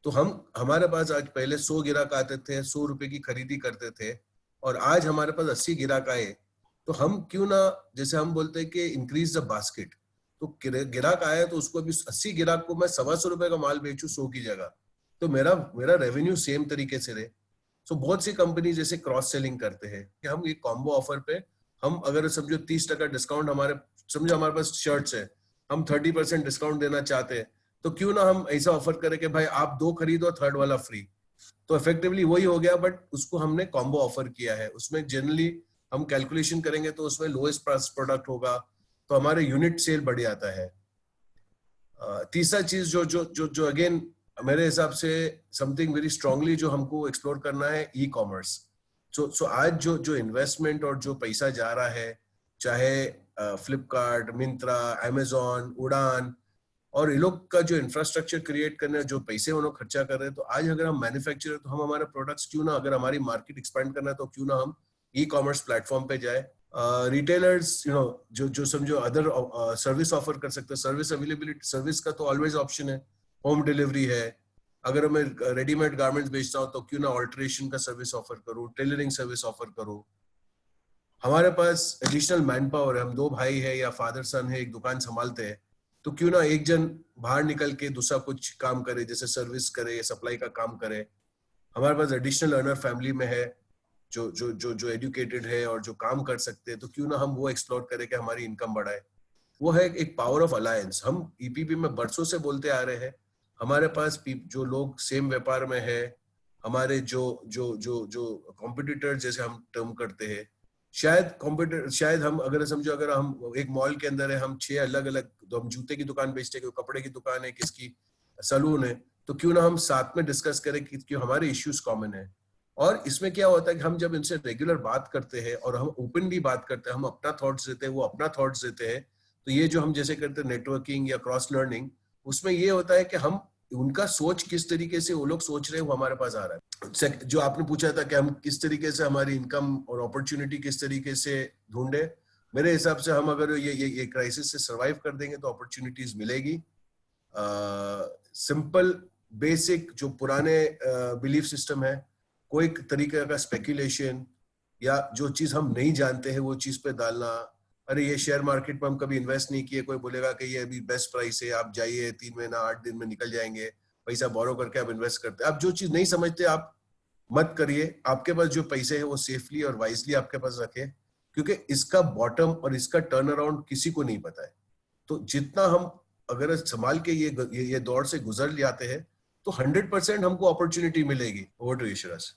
तो हमारे पास आज पहले 100 गिराक आते थे, 100 रुपए की खरीदी करते थे, और आज हमारे पास 80 गिराक आए, तो हम क्यों ना, जैसे हम बोलते हैं कि इंक्रीज द बास्केट, तो गिराक आया तो उसको अभी 80 गिराक को मैं 125 रुपए का माल बेचूं 100 की जगह, तो मेरा रेवेन्यू सेम तरीके से रहे। सो बहुत सी कंपनी जैसे क्रॉस सेलिंग करते हैं कि हम एक कॉम्बो ऑफर पे, हम अगर समझो 30% डिस्काउंट समझो हमारे पास शर्ट्स है, हम 30% डिस्काउंट देना चाहते हैं, तो क्यों ना हम ऐसा ऑफर करें कि भाई आप 2 खरीदो, थर्ड वाला फ्री। तो इफेक्टिवली वही हो गया, बट उसको हमने कॉम्बो ऑफर किया है। उसमें जनरली हम कैलकुलेशन करेंगे तो उसमें लोएस्ट प्राइस प्रोडक्ट होगा, तो हमारे यूनिट सेल बढ़ जाता है। तीसरा चीज जो अगेन मेरे हिसाब से समथिंग वेरी स्ट्रांगली जो हमको एक्सप्लोर करना है, ई कॉमर्स। सो आज जो इन्वेस्टमेंट और जो पैसा जा रहा है, चाहे फ्लिपकार्ट, मिंत्रा, अमेजॉन, उड़ान, और ये लोग का जो इंफ्रास्ट्रक्चर क्रिएट करना है, जो पैसे वो लोग खर्चा कर रहे हैं, तो आज अगर हम मैन्युफैक्चरर तो हम हमारे प्रोडक्ट्स क्यों ना, अगर हमारी मार्केट एक्सपेंड करना है तो क्यों ना हम ई कॉमर्स प्लेटफॉर्म पे जाए। रिटेलर्स जो समझो अदर सर्विस ऑफर कर सकते हैं, सर्विस अवेलेबिलिटी, सर्विस का तो ऑलवेज ऑप्शन है, होम डिलीवरी है। अगर मैं रेडीमेड गारमेंट्स बेचता हूँ तो क्यों ना ऑल्टरेशन का सर्विस ऑफर करूँ, टेलरिंग सर्विस ऑफर करूँ। हमारे पास एडिशनल मैन पावर है, हम 2 भाई है या फादर सन है, एक दुकान संभालते हैं, तो क्यों ना एक जन बाहर निकल के दूसरा कुछ काम करे, जैसे सर्विस करे, सप्लाई का काम करे। हमारे पास एडिशनल अर्नर फैमिली में है जो जो जो जो एजुकेटेड है और जो काम कर सकते हैं, तो क्यों ना हम वो एक्सप्लोर करें कि हमारी इनकम बढ़ाए। वो है एक पावर ऑफ अलायंस। हम ईपीपी में बरसों से बोलते आ रहे हैं, हमारे पास जो लोग सेम व्यापार में है, हमारे जो जो जो जो कॉम्पिटिटर जैसे हम टर्म करते हैं, शायद हम अगर समझो, अगर हम एक मॉल के अंदर है, हम 6 अलग अलग, तो हम जूते की दुकान बेचते हैं, कपड़े की दुकान है, किसकी सलून है, तो क्यों ना हम साथ में डिस्कस करें कि क्यों हमारे इश्यूज कॉमन है। और इसमें क्या होता है कि हम जब इनसे रेगुलर बात करते हैं और हम ओपनली बात करते हैं, हम अपना थॉट्स देते हैं, वो अपना थॉट्स देते हैं, तो ये जो हम जैसे करते हैं नेटवर्किंग या क्रॉस लर्निंग, उसमें ये होता है कि हम उनका सोच किस तरीके से वो लोग सोच रहे हैं वो हमारे पास आ रहा है। जो आपने पूछा था कि हम किस तरीके से हमारी इनकम और अपॉर्चुनिटी किस तरीके से ढूंढे, मेरे हिसाब से हम अगर ये क्राइसिस से सर्वाइव कर देंगे तो अपॉर्चुनिटीज मिलेगी। सिंपल बेसिक जो पुराने बिलीफ सिस्टम है, कोई तरीके का स्पेकुलेशन या जो चीज हम नहीं जानते हैं वो चीज पे डालना, अरे ये शेयर मार्केट में हम कभी इन्वेस्ट नहीं किए, कोई बोलेगा कि ये अभी बेस्ट प्राइस है, आप जाइए 3 महीना 8 दिन में निकल जाएंगे, पैसा बोरो करके आप इन्वेस्ट करते हैं। आप जो चीज नहीं समझते आप मत करिए। आपके पास जो पैसे हैं वो सेफली और वाइजली आपके पास रखें, क्योंकि इसका बॉटम और इसका टर्न अराउंड किसी को नहीं पता है। तो जितना हम अगर संभाल के ये दौर से गुजर जाते हैं तो 100% हमको अपॉर्चुनिटी मिलेगी। Over to Yashraj.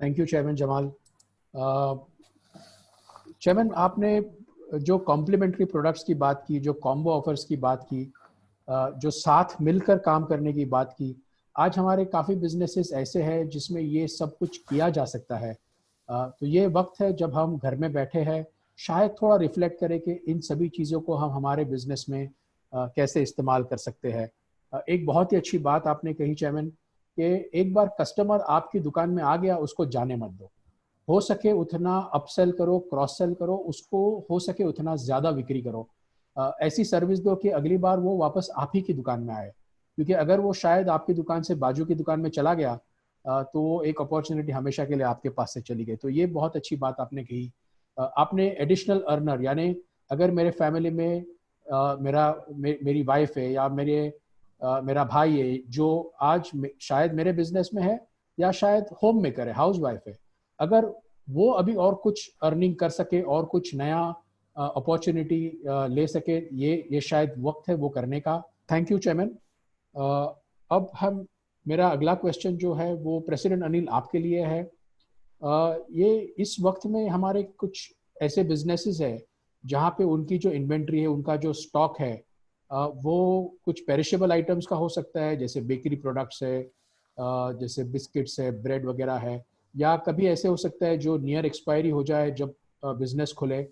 Thank you chairman Jamal. Chairman, आपने जो कॉम्प्लीमेंट्री प्रोडक्ट्स की बात की, जो कॉम्बो ऑफर्स की बात की, जो साथ मिलकर काम करने की बात की, आज हमारे काफ़ी बिजनेसेस ऐसे हैं जिसमें ये सब कुछ किया जा सकता है। तो ये वक्त है जब हम घर में बैठे हैं, शायद थोड़ा रिफ्लेक्ट करें कि इन सभी चीज़ों को हम हमारे बिजनेस में कैसे इस्तेमाल कर सकते हैं। एक बहुत ही अच्छी बात आपने कही चेयरमैन कि एक बार कस्टमर आपकी दुकान में आ गया, उसको जाने मत दो। हो सके उतना अपसेल करो, क्रॉस सेल करो, उसको हो सके उतना ज़्यादा बिक्री करो। ऐसी सर्विस दो कि अगली बार वो वापस आप ही की दुकान में आए, क्योंकि अगर वो शायद आपकी दुकान से बाजू की दुकान में चला गया तो वो एक अपॉर्चुनिटी हमेशा के लिए आपके पास से चली गई। तो ये बहुत अच्छी बात आपने कही। आपने एडिशनल अर्नर, यानी अगर मेरे फैमिली में मेरी वाइफ है या मेरा भाई है जो आज शायद मेरे बिजनेस में है या शायद होम मेकर है, हाउस वाइफ है, अगर वो अभी और कुछ अर्निंग कर सके और कुछ नया अपॉर्चुनिटी ले सके, ये शायद वक्त है वो करने का। Thank you chairman. अब मेरा अगला क्वेश्चन जो है वो प्रेसिडेंट अनिल आपके लिए है। ये इस वक्त में हमारे कुछ ऐसे बिजनेसेस है जहाँ पे उनकी जो इन्वेंट्री है, उनका जो स्टॉक है, वो कुछ पेरिशेबल आइटम्स का हो सकता है, जैसे बेकरी प्रोडक्ट्स है, जैसे बिस्किट्स है, ब्रेड वगैरह है, या कभी ऐसे हो सकता है जो नियर एक्सपायरी हो जाए जब बिजनेस खुले।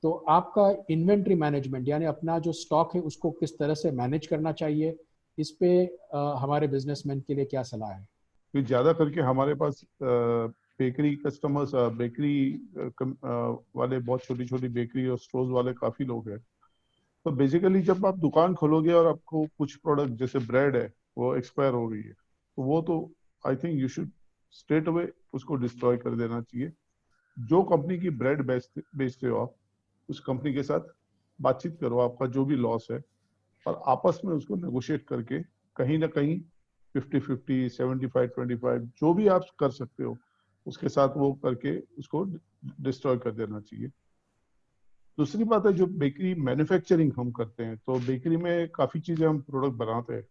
तो आपका इन्वेंट्री मैनेजमेंट यानी अपना जो स्टॉक है उसको किस तरह से मैनेज करना चाहिए, इस पे हमारे बिजनेसमैन के लिए क्या सलाह है? तो ज्यादा करके हमारे पास बेकरी कस्टमर्स, बेकरी वाले, बहुत छोटी छोटी बेकरी और स्टोर्स वाले काफी लोग हैं। तो बेसिकली जब आप दुकान खोलोगे और आपको कुछ प्रोडक्ट जैसे ब्रेड है वो एक्सपायर हो गई है, तो वो तो I think you should straight away उसको डिस्ट्रॉय कर देना चाहिए। जो कंपनी की ब्रेड बेचते हो आप, उस कंपनी के साथ बातचीत करो, आपका जो भी लॉस है, और आपस में उसको नेगोशिएट करके कहीं ना कहीं 50-50, 75-25 जो भी आप कर सकते हो उसके साथ वो करके उसको डिस्ट्रॉय कर देना चाहिए। दूसरी बात है, जो बेकरी मैन्युफैक्चरिंग हम करते हैं, तो बेकरी में काफी चीजें हम प्रोडक्ट बनाते हैं,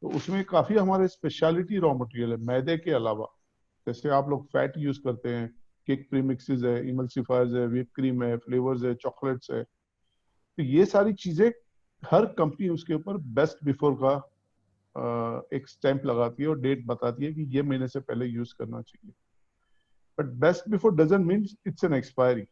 तो उसमें काफी हमारे स्पेशलिटी रॉ मटेरियल है मैदे के अलावा। जैसे आप लोग फैट यूज करते हैं, केक प्रीमिक्सेस है, इमल्सिफायर्स है, व्हिप क्रीम है, फ्लेवर्स है, चॉकलेट्स है, तो ये सारी चीजें हर कंपनी उसके ऊपर बेस्ट बिफोर का एक स्टैंप लगाती है और डेट बताती है कि ये महीने से पहले यूज करना चाहिए। But best before doesn't mean it's an expiry.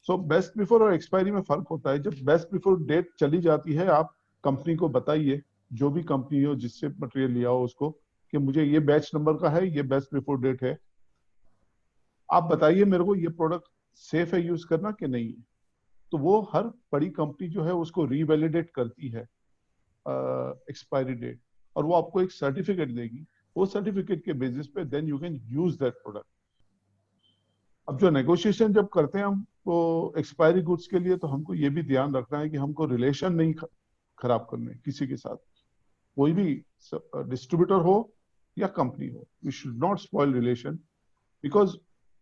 So best before और एक्सपायरी में फर्क होता है। जब बेस्ट बिफोर डेट चली जाती है, आप कंपनी को बताइए, जो भी कंपनी हो जिससे मटेरियल लिया हो उसको, कि मुझे ये बैच नंबर का है, ये बेस्ट बिफोर डेट है, आप बताइए मेरे को ये प्रोडक्ट सेफ है यूज करना कि नहीं है। तो वो हर बड़ी कंपनी जो है उसको रीवैलिडेट करती है एक्सपायरी डेट, और वो आपको एक सर्टिफिकेट देगी। वो सर्टिफिकेट के बेसिस पे then you can use that product. अब जो नेगोशिएशन जब करते हैं हम तो एक्सपायरी गुड्स के लिए, तो हमको ये भी ध्यान रखना है कि हमको रिलेशन नहीं खराब करने किसी के साथ, कोई भी डिस्ट्रीब्यूटर हो या कंपनी हो, we should not spoil relation, because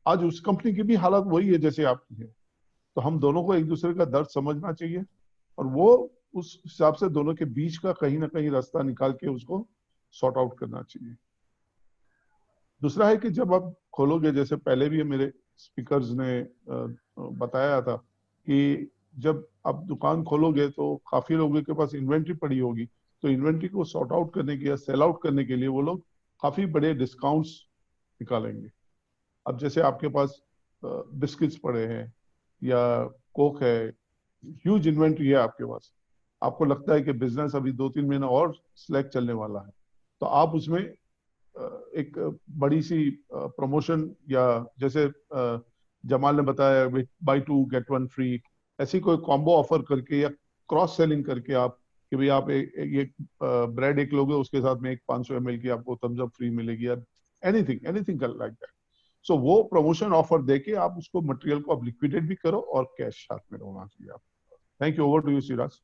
आज उस कंपनी की भी हालत वही है जैसे आपकी है। तो हम दोनों को एक दूसरे का दर्द समझना चाहिए, और वो उस हिसाब से दोनों के बीच का कहीं ना कहीं रास्ता निकाल के उसको सॉर्ट आउट करना चाहिए। दूसरा है कि जब आप खोलोगे, जैसे पहले भी मेरे स्पीकर्स ने बताया था कि जब आप दुकान खोलोगे तो काफी लोगों के पास इन्वेंट्री पड़ी होगी, तो इन्वेंट्री को सॉर्ट आउट करने के या सेल आउट करने के लिए वो लोग काफी बड़े डिस्काउंट्स निकालेंगे। अब जैसे आपके पास बिस्किट्स पड़े हैं या कोक है, ह्यूज इन्वेंट्री है आपके पास, आपको लगता है कि बिजनेस अभी 2-3 महीना और स्लैक चलने वाला है, तो आप उसमें एक बड़ी सी प्रमोशन, या जैसे जमाल ने बताया बाय 2 गेट 1 फ्री, ऐसी कोई कॉम्बो ऑफर करके या क्रॉस सेलिंग करके आप, कि भाई आप ये ब्रेड एक लोगे उसके साथ में एक 500 ml की आपको थम्स अप फ्री मिलेगी, या एनीथिंग लाइक दैट। सो वो प्रमोशन ऑफर देके आप उसको मटेरियल को आप लिक्विडेट भी करो और कैश साथ में होना चाहिए आप। Thank you, over to you Siraj.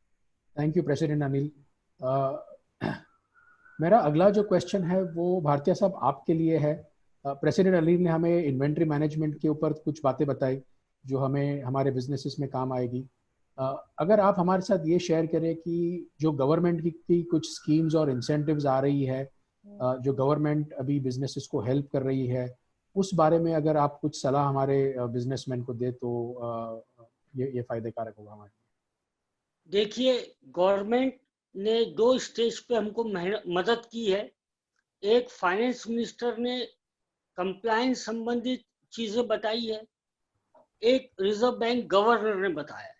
Thank you president Anil. मेरा अगला जो क्वेश्चन है वो भारतीय साहब आपके लिए है। प्रेसिडेंट अनिल ने हमें इन्वेंट्री मैनेजमेंट के ऊपर कुछ बातें बताई जो हमें हमारे बिजनेसेस में काम आएगी। अगर आप हमारे साथ ये शेयर करें कि जो गवर्नमेंट की कुछ स्कीम्स और इंसेंटिव्स आ रही है, जो गवर्नमेंट अभी बिजनेसेस को हेल्प कर रही है, उस बारे में अगर आप कुछ सलाह हमारे बिजनेसमैन को दे तो ये फायदे कारक होगा हमारे। देखिए, गवर्नमेंट ने 2 स्टेज पे हमको मदद की है। एक, फाइनेंस मिनिस्टर ने कंप्लायंस संबंधित चीजें बताई है, एक रिजर्व बैंक गवर्नर ने बताया है।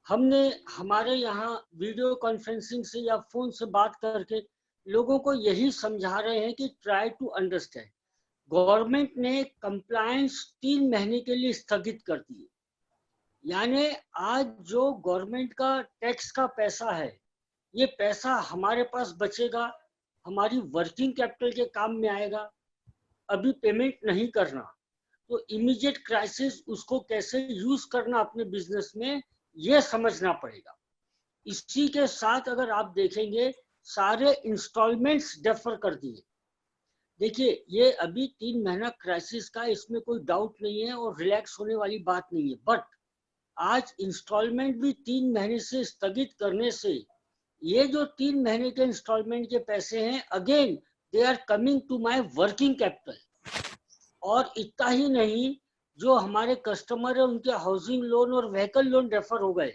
हमने हमारे यहाँ वीडियो कॉन्फ्रेंसिंग से या फोन से बात करके लोगों को यही समझा रहे हैं कि ट्राई टू अंडरस्टैंड। गवर्नमेंट ने कंप्लायंस 3 महीने के लिए स्थगित कर दी है। यानी आज जो गवर्नमेंट का टैक्स का पैसा है, ये पैसा हमारे पास बचेगा, हमारी वर्किंग कैपिटल के काम में आएगा। अभी पेमेंट नहीं करना तो इमीडिएट क्राइसिस उसको कैसे यूज करना अपने बिजनेस में, ये समझना पड़ेगा। इसी के साथ अगर आप देखेंगे, सारे इंस्टॉलमेंट्स डेफर कर दिए। देखिए, ये अभी 3 महीना क्राइसिस का, इसमें कोई डाउट नहीं है और रिलैक्स होने वाली बात नहीं है, बट आज इंस्टॉलमेंट भी 3 महीने से स्थगित करने से ये जो 3 महीने के इंस्टॉलमेंट के पैसे हैं, again they are coming to my working capital. और इतना ही नहीं, जो हमारे कस्टमर है उनके हाउसिंग लोन और व्हीकल लोन रेफर हो गए,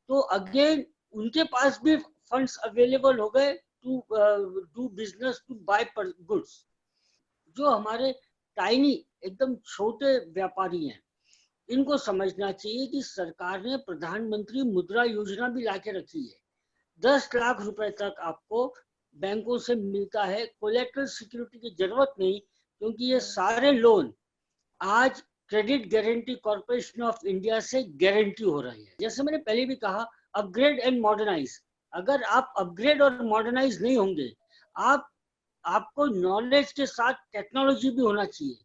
तो अगेन उनके पास भी फंड्स अवेलेबल हो गए to do business, to buy goods. जो हमारे टाइनी एकदम छोटे व्यापारी हैं, इनको समझना चाहिए कि सरकार ने प्रधानमंत्री मुद्रा योजना भी लाके रखी है। 10 लाख रुपए तक आपको बैंकों से मिलता है, कोलेटरल सिक्योरिटी की जरूरत नहीं, क्योंकि ये सारे लोन आज credit guarantee corporation of India से गारंटी हो रही है। जैसे मैंने पहले भी कहा, अपग्रेड एंड मॉडर्नाइज। अगर आप अपग्रेड और मॉडर्नाइज नहीं होंगे, आपको नॉलेज के साथ टेक्नोलॉजी भी होना चाहिए।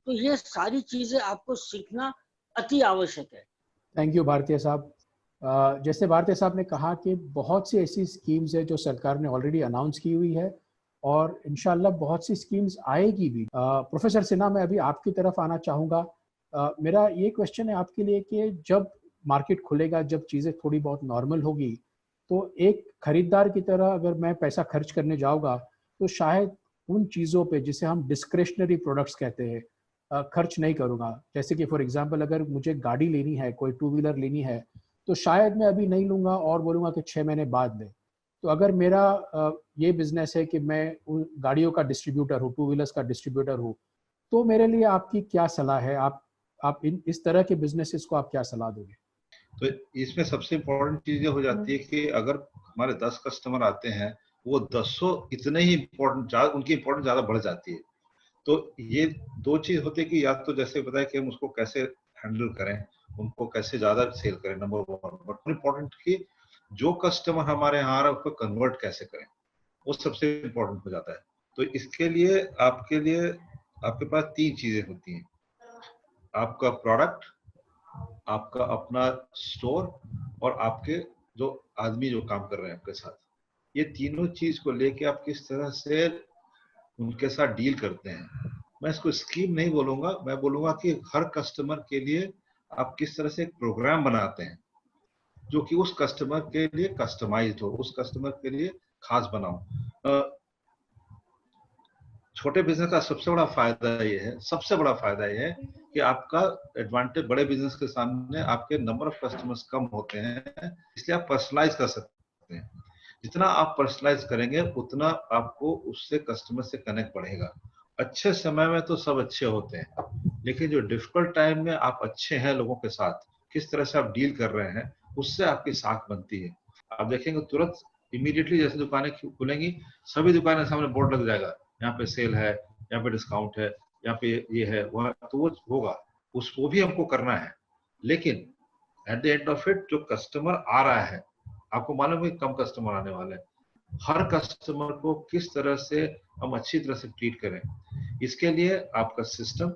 तो ये सारी चीजें आपको सीखना अति आवश्यक है। थैंक यू भारतीय साहब। जैसे भारतीय साहब ने कहा कि बहुत सी ऐसी स्कीम्स है जो सरकार ने ऑलरेडी अनाउंस की हुई है और इंशाल्लाह बहुत सी स्कीम्स आएगी भी। प्रोफेसर सिन्हा, मैं अभी आपकी तरफ आना चाहूँगा। मेरा ये क्वेश्चन है आपके लिए कि जब मार्केट खुलेगा, जब चीज़ें थोड़ी बहुत नॉर्मल होगी, तो एक खरीदार की तरह अगर मैं पैसा खर्च करने जाऊँगा तो शायद उन चीज़ों पे जिसे हम डिस्क्रेशनरी प्रोडक्ट्स कहते हैं खर्च नहीं करूँगा। जैसे कि फॉर एग्जांपल, अगर मुझे गाड़ी लेनी है, कोई 2 व्हीलर लेनी है, तो शायद मैं अभी नहीं लूँगा और बोलूँगा कि 6 महीने बाद ले। तो अगर मेरा ये बिजनेस है कि मैं उन गाड़ियों का डिस्ट्रीब्यूटर हूँ, 2 व्हीलर्स का डिस्ट्रीब्यूटर हूँ, तो मेरे लिए आपकी क्या सलाह है? आप इस तरह के बिजनेसेस को आप क्या सलाह दोगे? तो इसमें सबसे इम्पोर्टेंट चीज ये हो जाती है कि अगर हमारे 10 कस्टमर आते हैं, वो 10 इतने ही इम्पोर्टेंट, उनकी इम्पोर्टेंस ज्यादा बढ़ जाती है। तो ये दो चीज होती है कि या तो जैसे बताया कि हम उसको कैसे हैंडल करें, उनको कैसे ज्यादा सेल करें, नंबर 1, बट इम्पोर्टेंट कि जो कस्टमर हमारे यहाँ आ रहा है उसको कन्वर्ट कैसे करें, वो सबसे इम्पोर्टेंट हो जाता है। तो इसके लिए आपके पास 3 चीजें होती हैं, आपका प्रोडक्ट, आपका अपना स्टोर और आपके जो आदमी जो काम कर रहे हैं आपके साथ। ये तीनों चीज को लेके आप किस तरह से उनके साथ डील करते हैं। मैं इसको स्कीम नहीं बोलूंगा, मैं बोलूंगा कि हर कस्टमर के लिए आप किस तरह से एक प्रोग्राम बनाते हैं जो कि उस कस्टमर के लिए कस्टमाइज्ड हो, उस कस्टमर के लिए खास बनाओ। छोटे बिजनेस का सबसे बड़ा फायदा ये है कि आपका एडवांटेज बड़े बिजनेस के सामने आपके नंबर ऑफ कस्टमर्स कम होते हैं, इसलिए आप पर्सनलाइज कर सकते हैं। जितना आप पर्सनलाइज करेंगे उतना आपको उससे कस्टमर से कनेक्ट बढ़ेगा। अच्छे समय में तो सब अच्छे होते हैं, लेकिन जो डिफिकल्ट टाइम में आप अच्छे हैं लोगों के साथ, किस तरह से आप डील कर रहे हैं, उससे आपकी साख बनती है। आप देखेंगे तुरंत इमीडिएटली जैसे दुकानें खुलेंगी, सभी दुकानें सामने बोर्ड लग जाएगा, यहाँ पे सेल है, यहाँ पे डिस्काउंट है, यहाँ पे ये है, वह तो वो होगा, वो भी हमको करना है। लेकिन at the end of it जो कस्टमर आ रहा है, आपको मालूम है कम कस्टमर आने वाले हैं, हर कस्टमर को किस तरह से हम अच्छी तरह से ट्रीट करें, इसके लिए आपका सिस्टम,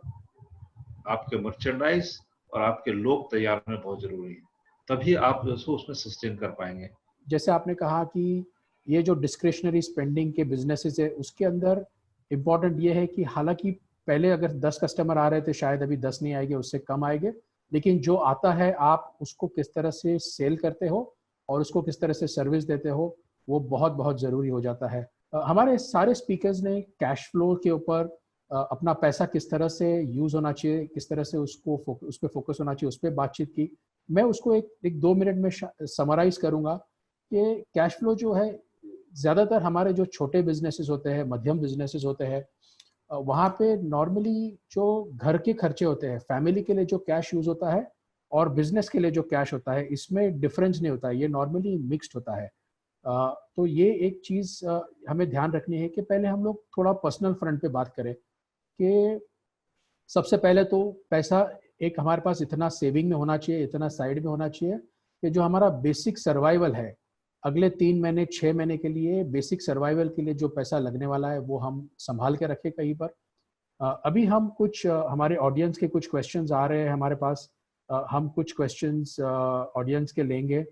आपके मर्चेंडाइज और आपके लोग तैयार होने बहुत जरूरी है, तभी आप उसमें सस्टेन कर पाएंगे। जैसे आपने कहा कि ये जो डिस्क्रिशनरी स्पेंडिंग के बिजनेसेस है उसके अंदर इम्पॉर्टेंट ये है कि हालांकि पहले अगर 10 कस्टमर आ रहे थे शायद अभी 10 नहीं आएंगे, उससे कम आएंगे, लेकिन जो आता है आप उसको किस तरह से सेल करते हो और उसको किस तरह से सर्विस देते हो, वो बहुत बहुत ज़रूरी हो जाता है। हमारे सारे स्पीकर्स ने कैश फ्लो के ऊपर अपना पैसा किस तरह से यूज़ होना चाहिए, किस तरह से उस पर फोकस होना चाहिए, उस पर बातचीत की। मैं उसको एक 2 मिनट में समराइज करूँगा कि कैश फ्लो जो है ज़्यादातर हमारे जो छोटे बिजनेसेस होते हैं, मध्यम बिजनेसेस होते हैं, वहाँ पे नॉर्मली जो घर के खर्चे होते हैं, फैमिली के लिए जो कैश यूज़ होता है और बिजनेस के लिए जो कैश होता है, इसमें डिफरेंस नहीं होता है, ये नॉर्मली मिक्स्ड होता है। तो ये एक चीज़ हमें ध्यान रखनी है कि पहले हम लोग थोड़ा पर्सनल फ्रंट पे बात करें कि सबसे पहले तो पैसा एक हमारे पास इतना सेविंग में होना चाहिए, इतना साइड में होना चाहिए कि जो हमारा बेसिक सर्वाइवल है, अगले 3 महीने 6 महीने के लिए बेसिक सर्वाइवल के लिए जो पैसा लगने वाला है वो हम संभाल के रखें कहीं पर। अभी हम कुछ हमारे ऑडियंस के कुछ क्वेश्चंस आ रहे हैं हमारे पास, हम कुछ क्वेश्चंस ऑडियंस के लेंगे।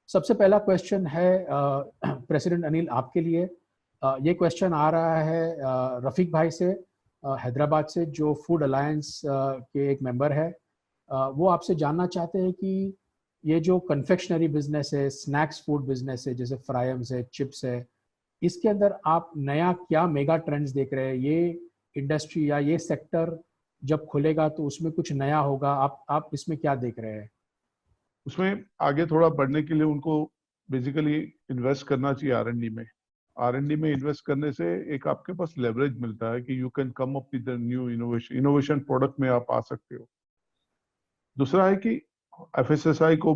सबसे पहला क्वेश्चन है प्रेसिडेंट अनिल आपके लिए। ये क्वेश्चन आ रहा है रफीक भाई से, हैदराबाद से, जो फूड अलायंस के एक मेंबर है। वो आपसे जानना चाहते हैं कि ये जो कन्फेक्शनरी बिजनेस है, स्नैक्स फूड बिजनेस है, जैसे फ्राइम्स है, चिप्स है, इसके अंदर आप नया क्या मेगा ट्रेंड्स देख रहे हैं? ये इंडस्ट्री या ये सेक्टर जब खुलेगा तो उसमें कुछ नया होगा, आप इसमें क्या देख रहे हैं? उसमें आगे थोड़ा बढ़ने के लिए उनको बेसिकली इन्वेस्ट करना चाहिए R&D में। R&D में इन्वेस्ट करने से एक आपके पास लेवरेज मिलता है कि you can come up with new innovation product में आप आ सकते हो। दूसरा है कि FSSAI को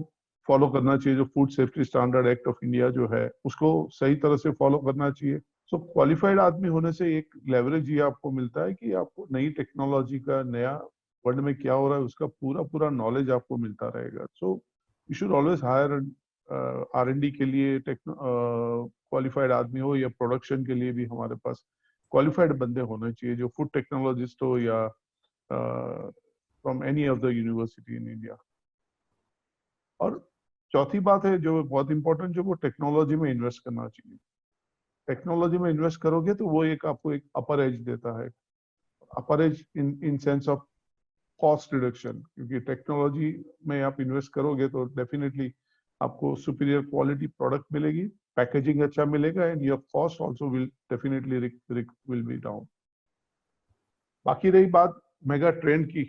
फॉलो करना चाहिए, जो food safety standard act of India जो है उसको सही तरह से फॉलो करना चाहिए। सो क्वालिफाइड आदमी होने से एक लेवरेज ये आपको मिलता है कि आपको नई टेक्नोलॉजी का, नया वर्ल्ड में क्या हो रहा है उसका पूरा नॉलेज आपको मिलता रहेगा। So you should always hire R&D के लिए क्वालिफाइड आदमी हो, या प्रोडक्शन के लिए भी हमारे पास क्वालिफाइड बंदे होने चाहिए, जो फूड टेक्नोलॉजिस्ट हो या from any of the university in India. और चौथी बात है जो बहुत इंपॉर्टेंट, जो वो टेक्नोलॉजी में इन्वेस्ट करना चाहिए। टेक्नोलॉजी में इन्वेस्ट करोगे तो वो एक आपको एक अपर एज देता है, upper edge in sense of cost reduction, क्योंकि टेक्नोलॉजी में आप इन्वेस्ट करोगे तो डेफिनेटली आपको सुपीरियर क्वालिटी प्रोडक्ट मिलेगी, पैकेजिंग अच्छा मिलेगा, and your cost also will definitely will be down. बाकी रही बात मेगा ट्रेंड की,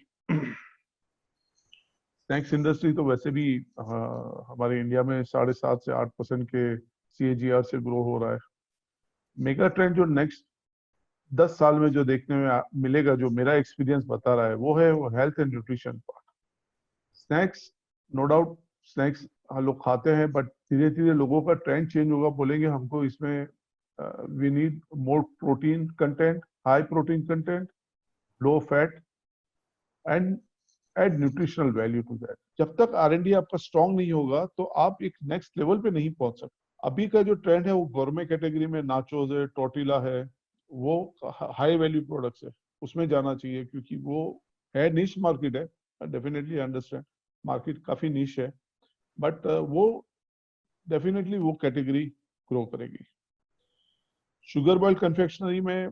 स्नैक्स इंडस्ट्री तो वैसे भी हमारे इंडिया में 7.5 से 8% के CAGR से ग्रो हो रहा है। मेगा ट्रेंड जो नेक्स्ट 10 साल में जो देखने में मिलेगा, जो मेरा एक्सपीरियंस बता रहा है, वो है health and nutrition part. Snacks no doubt snacks लोग खाते हैं, बट धीरे धीरे लोगों का ट्रेंड चेंज होगा, बोलेंगे हमको इसमें we need more protein content, high protein content, low fat and add nutritional value to that. जब तक R&D आपका स्ट्रांग नहीं होगा तो आप एक नेक्स्ट लेवल पे नहीं पहुंच सकते। अभी का जो ट्रेंड है वो गोरमे कैटेगरी में नाचोस है, टोर्टिला है, वो हाई वैल्यू प्रोडक्ट्स है, उसमें जाना चाहिए, क्योंकि वो है निश मार्केट है, डेफिनेटली अंडरस्टैंड मार्केट काफी निश है, बट वो डेफिनेटली वो कैटेगरी ग्रो करेगी। शुगर बॉइल कन्फेक्शनरी में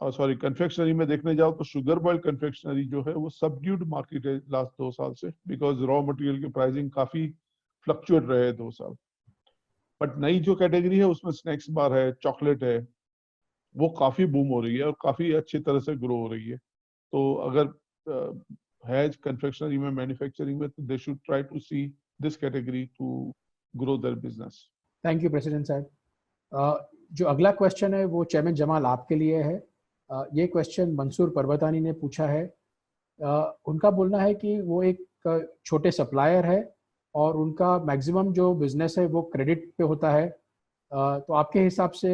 सॉरी कन्फेक्शनरी में देखने जाओ तो शुगर बॉइल कन्फेक्शनरी जो है वो सबड्यूड मार्केट है लास्ट 2 साल से, बिकॉज रॉ मटेरियल की प्राइसिंग काफी फ्लक्चुएट रहे 2 साल। बट नई जो कैटेगरी है उसमें स्नैक्स बार है, चॉकलेट है, वो काफी बूम हो रही है और काफी अच्छी तरह से ग्रो हो रही है। तो अगर है कन्फेक्शनरी में, मैन्युफैक्चरिंग में, तो they should try to see this category to grow their business. Thank you president साहब। जो अगला क्वेश्चन है वो चेयरमैन जमाल आपके लिए है। ये क्वेश्चन मंसूर परबतानी ने पूछा है। उनका बोलना है कि वो एक छोटे सप्लायर है और उनका मैक्सिमम जो बिजनेस है वो क्रेडिट पे होता है। तो आपके हिसाब से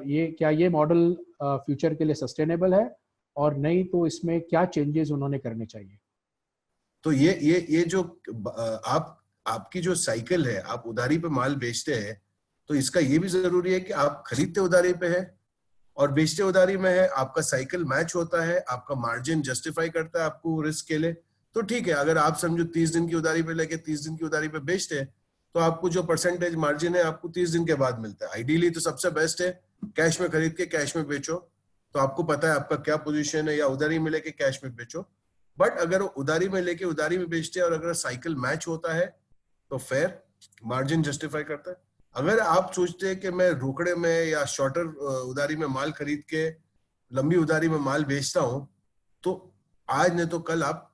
ये मॉडल फ्यूचर के लिए सस्टेनेबल है, और नहीं तो इसमें क्या चेंजेस उन्होंने करने चाहिए? तो ये जो आपकी जो साइकिल है, आप उधारी पे माल बेचते हैं, तो इसका ये भी जरूरी है कि आप खरीदते उधारी पे है और बेचते उधारी में है, आपका साइकिल मैच होता है, आपका मार्जिन जस्टिफाई करता है आपको रिस्क के लिए, तो ठीक है। अगर आप समझो 30 दिन की उधारी पे लेके 30 दिन की उधारी पे बेचते हैं, तो आपको जो परसेंटेज मार्जिन है आपको 30 दिन के बाद मिलता है। आइडियली तो सबसे बेस्ट है कैश में खरीद के कैश में बेचो, तो आपको पता है आपका क्या पोजीशन है, या उधारी में लेके कैश में बेचो। बट अगर उधारी में लेके उधारी में बेचते हैं और अगर साइकिल मैच होता है तो फेयर मार्जिन जस्टिफाई करता है। अगर आप सोचते हैं कि मैं रोकड़े में या शॉर्टर उधारी में माल खरीद के लंबी उधारी में माल बेचता हूं, तो आज नहीं तो कल आप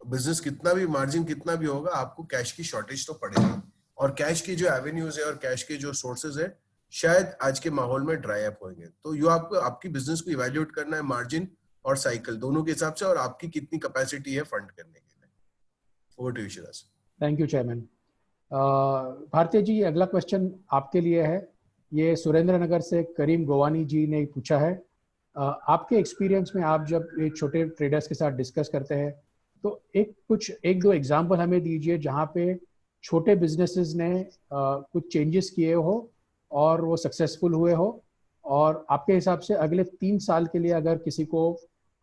बिजनेस कितना भी मार्जिन कितना भी होगा, आपको कैश की शॉर्टेज तो पड़ेगी, और कैश की जो एवेन्यूज है और कैश के जो सोर्सेज है शायद आज के माहौल में ड्राई अप होंगे। तो ये आपको आपकी बिजनेस को इवैल्यूएट करना है मार्जिन और साइकिल दोनों के हिसाब से, और आपकी कितनी कैपेसिटी है फंड करने के लिए। Over to you Shiraz. Thank you chairman. Bharti ji, अगला क्वेश्चन आपके लिए है। ये सुरेंद्र नगर से करीम गोवानी जी ने पूछा है। आपके एक्सपीरियंस में आप जब ये छोटे ट्रेडर्स के साथ डिस्कस करते हैं, तो एक दो एग्जांपल हमें दीजिए जहाँ पे छोटे बिजनेसेस ने कुछ चेंजेस किए हो और वो सक्सेसफुल हुए हो, और आपके हिसाब से अगले 3 साल के लिए अगर किसी को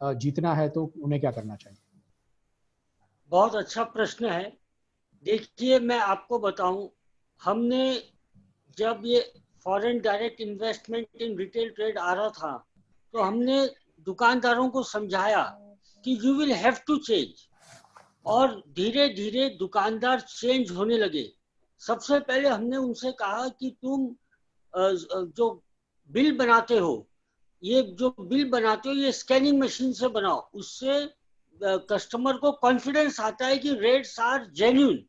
जीतना है तो उन्हें क्या करना चाहिए? बहुत अच्छा प्रश्न है। देखिए, मैं आपको बताऊं, हमने जब ये foreign direct investment in retail trade आ रहा था, तो हमने दुकानदारों को समझाया कि you will have to change, और धीरे धीरे दुकानदार चेंज होने लगे। सबसे पहले हमने उनसे कहा कि तुम जो बिल बनाते हो, ये स्कैनिंग मशीन से बनाओ, उससे कस्टमर को कॉन्फिडेंस आता है कि रेट्स आर जेन्युइन।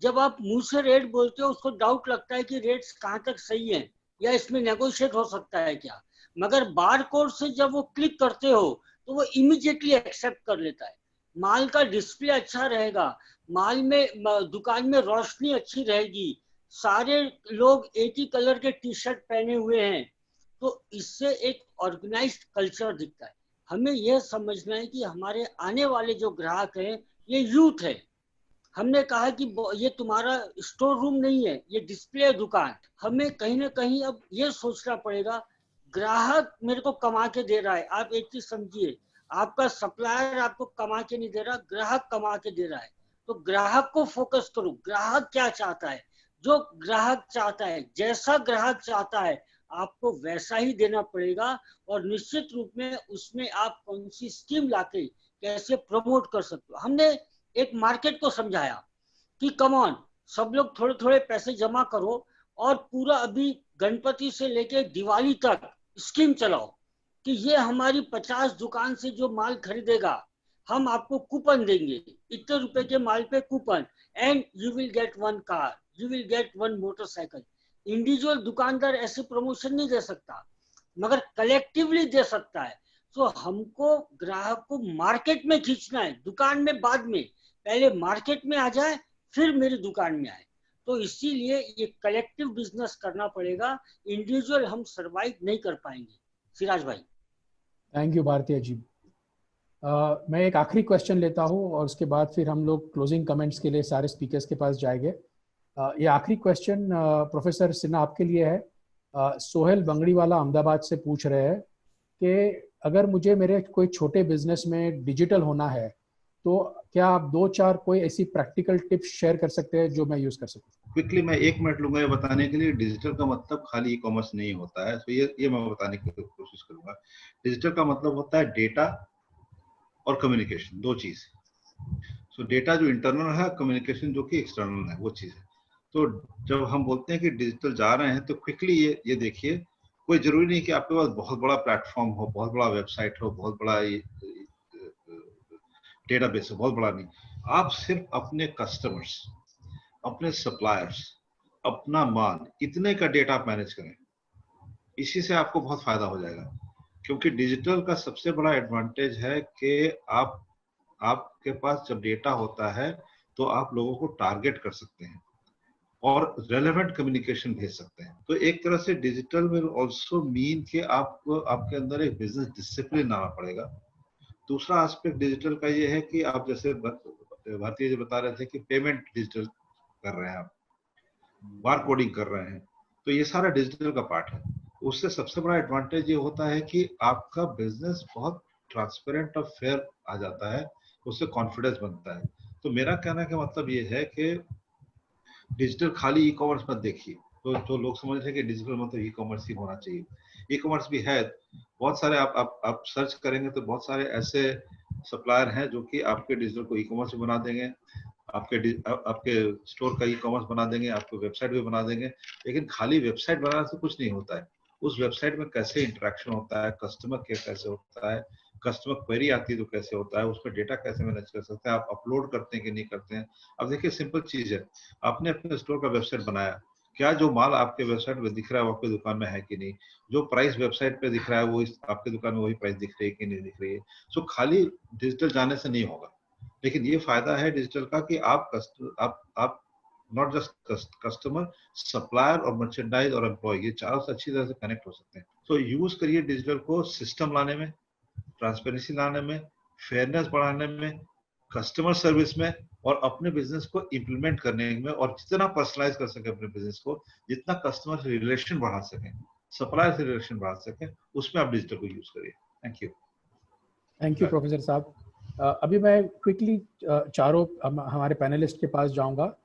जब आप मुंह से रेट बोलते हो, उसको डाउट लगता है कि रेट्स कहाँ तक सही हैं या इसमें नेगोशिएट हो सकता है क्या, मगर बार कोड से जब वो क्लिक करते हो तो वो इमीडिएटली एक्सेप्ट कर लेता है। माल का डिस्प्ले अच्छा रहेगा, माल में दुकान में रोशनी अच्छी रहेगी, सारे लोग एक ही कलर के टी शर्ट पहने हुए हैं, तो इससे एक ऑर्गेनाइज्ड कल्चर दिखता है। हमें यह समझना है कि हमारे आने वाले जो ग्राहक हैं ये यूथ है। हमने कहा कि ये तुम्हारा स्टोर रूम नहीं है, ये डिस्प्ले दुकान। हमें कहीं ना कहीं अब ये सोचना पड़ेगा, ग्राहक मेरे को कमा के दे रहा है। आप एक चीज समझिए, आपका सप्लायर आपको कमा के नहीं दे रहा, ग्राहक कमा के दे रहा है। तो ग्राहक को फोकस करो, ग्राहक क्या चाहता है, जो ग्राहक चाहता है, जैसा ग्राहक चाहता है आपको वैसा ही देना पड़ेगा, और निश्चित रूप में उसमें आप कौन सी स्कीम लाके कैसे प्रमोट कर सकते हो। हमने एक मार्केट को समझाया कि कम ऑन, सब लोग थोड़े थोड़े पैसे जमा करो और पूरा अभी गणपति से लेके दिवाली तक स्कीम चलाओ कि ये हमारी 50 दुकान से जो माल खरीदेगा हम आपको कूपन देंगे, इतने रुपए के माल पे coupon, and you will get 1 car, you will get 1 motorcycle. Individual दुकानदार ऐसे प्रमोशन नहीं दे सकता, मगर कलेक्टिवली दे सकता है। तो हमको ग्राहक को मार्केट में खींचना है, दुकान में बाद में, पहले मार्केट में आ जाए फिर मेरी दुकान में आए। तो इसीलिए ये कलेक्टिव बिजनेस करना पड़ेगा, इंडिविजुअल हम सरवाइव नहीं कर पाएंगे। सिराज भाई। थैंक यू भारतीय जी। मैं एक आखिरी क्वेश्चन लेता हूँ और उसके बाद फिर हम लोग क्लोजिंग कमेंट्स के लिए सारे स्पीकर्स के पास जाएंगे। ये आखिरी क्वेश्चन प्रोफेसर सिन्हा आपके लिए है। सोहेल बंगड़ीवाला अहमदाबाद से पूछ रहे हैं कि अगर मुझे मेरे कोई छोटे बिजनेस में डिजिटल होना है तो क्या आप 2-4 कोई ऐसी प्रैक्टिकल टिप्स शेयर कर सकते हैं जो मैं यूज कर सकूं? क्विकली मैं 1 मिनट लूंगा ये बताने के लिए। डिजिटल का मतलब खाली ई कॉमर्स नहीं होता है, तो ये मैं बताने की कोशिश करूंगा। डिजिटल का मतलब होता है डेटा और कम्युनिकेशन, 2 चीज। सो डेटा जो इंटरनल है, कम्युनिकेशन जो कि एक्सटर्नल है, वो चीज है। तो जब हम बोलते हैं कि डिजिटल जा रहे हैं, तो क्विकली ये देखिए, कोई जरूरी नहीं कि आपके पास बहुत बड़ा प्लेटफॉर्म हो, बहुत बड़ा वेबसाइट हो, बहुत बड़ा डेटाबेस हो, बहुत बड़ा नहीं। आप सिर्फ अपने कस्टमर्स, अपने सप्लायर्स, अपना माल, इतने का डेटा आप मैनेज करें, इसी से आपको बहुत फायदा हो जाएगा। क्योंकि डिजिटल का सबसे बड़ा एडवांटेज है कि आपके पास जब डेटा होता है तो आप लोगों को टारगेट कर सकते हैं और रेलेवेंट कम्युनिकेशन भेज सकते हैं। तो एक तरह से डिजिटल विल आल्सो मीन कि आपको आपके अंदर एक बिजनेस डिसिप्लिन आना पड़ेगा। दूसरा एस्पेक्ट डिजिटल का ये है कि आप जैसे भारतीय जी बता रहे थे कि पेमेंट डिजिटल कर रहे हैं, आप बार कोडिंग कर रहे हैं, तो ये सारा डिजिटल का पार्ट है। उससे सबसे बड़ा एडवांटेज ये होता है कि आपका बिजनेस बहुत ट्रांसपेरेंट और फेयर आ जाता है, उससे कॉन्फिडेंस बनता है। तो मेरा कहने का मतलब ये है कि डिजिटल खाली ई कॉमर्स मत देखिए। तो जो लोग समझ रहे हैं कि डिजिटल मतलब ई कॉमर्स ही होना चाहिए, ई कॉमर्स भी है। बहुत सारे आप सर्च करेंगे तो बहुत सारे ऐसे सप्लायर हैं जो कि आपके डिजिटल को ई कॉमर्स बना देंगे, आपके स्टोर का ई कॉमर्स बना देंगे, आपको वेबसाइट भी बना देंगे। लेकिन खाली वेबसाइट बनाने से कुछ नहीं होता है। उस वेबसाइट में कैसे इंटरेक्शन होता है, कस्टमर केयर कैसे होता है, कस्टमर क्वेरी आती है तो कैसे होता है, उसमें डेटा कैसे मैनेज कर सकते हैं, आप अपलोड करते हैं कि नहीं करते हैं। अब देखिए सिंपल चीज है, आपने अपने स्टोर का वेबसाइट बनाया, क्या जो माल आपके वेबसाइट पे दिख रहा है वो आपकी दुकान में है कि नहीं, जो प्राइस वेबसाइट पे दिख रहा है वो आपके दुकान में वही प्राइस दिख रही है कि नहीं दिख रही है। सो खाली डिजिटल जाने से नहीं होगा। लेकिन ये फायदा है डिजिटल का कि आप नॉट जस्ट कस्टमर, सप्लायर और मर्चेंडाइज और एम्प्लॉय, ये चारों से अच्छी तरह से कनेक्ट हो सकते हैं। तो यूज करिए डिजिटल को सिस्टम लाने में, ट्रांसपेरेंसी लाने में, फेयरनेस बढ़ाने में, कस्टमर सर्विस में और अपने बिजनेस को इंप्लीमेंट करने में। और जितना पर्सनलाइज कर सके अपने बिजनेस को, जितना कस्टमर से रिलेशन बढ़ा सके, सप्लायर से रिलेशन बढ़ा सके, उसमें आप डिजिटल को यूज करिए। Thank you. Thank you professor साहब। अभी मैं क्विकली चारों हमारे पैनलिस्ट के पास जाऊंगा।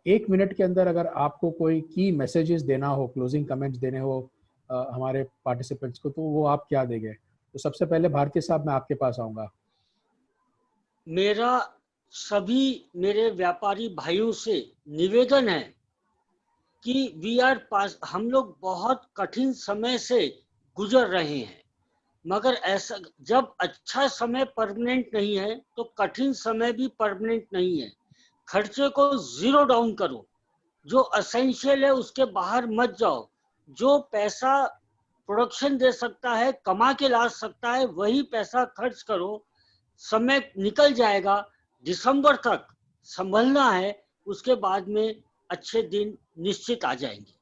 1 मिनट के अंदर अगर आपको कोई की मैसेजेस देना हो, क्लोजिंग कमेंट्स देने हो हमारे पार्टिसिपेंट्स को, तो वो आप क्या देंगे? तो सबसे पहले भारतीय साहब मैं आपके पास आऊंगा। मेरा सभी मेरे व्यापारी भाइयों से निवेदन है कि हम लोग बहुत कठिन समय से गुजर रहे हैं, मगर ऐसा जब अच्छा समय परमानेंट नहीं है तो कठिन समय भी परमानेंट नहीं है। खर्चे को 0 डाउन करो, जो असेंशियल है उसके बाहर मत जाओ। जो पैसा प्रोडक्शन दे सकता है, कमा के ला सकता है, वही पैसा खर्च करो। समय निकल जाएगा, दिसंबर तक संभलना है, उसके बाद में अच्छे दिन निश्चित आ जाएंगे।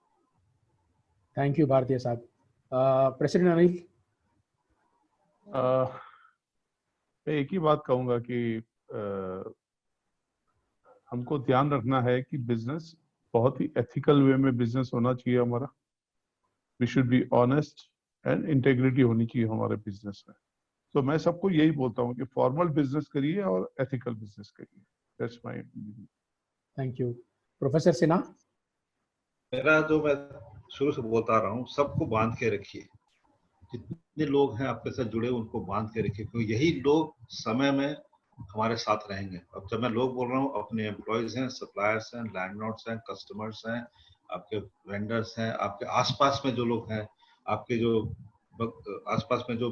थैंक यू भारतीय साहब। प्रेसिडेंट अनिल। मैं एक ही बात कहूंगा कि हमको ध्यान रखना है कि बिजनेस बहुत ही एथिकल वे में बिजनेस होना चाहिए हमारा। We should be honest and integrity होनी चाहिए हमारे बिजनेस में। तो मैं सबको यही बोलता हूँ कि फॉर्मल बिजनेस करिए और एथिकल बिजनेस करिए। That's my. Thank you. Professor Sinha. मेरा जो मैं शुरू से बोलता रहा हूँ, सबको बांध के रखिए। जितने लोग हैं आपके साथ जुड़े उनको बांध के रखिए, क्योंकि यही लोग समय में हमारे साथ रहेंगे। अब जब मैं लोग बोल रहा हूँ, अपने एम्प्लॉयज हैं, सप्लायर्स हैं, लैंडलॉर्ड्स हैं, कस्टमर्स हैं, आपके वेंडर्स हैं, आपके आसपास में जो लोग हैं, आपके जो आसपास में जो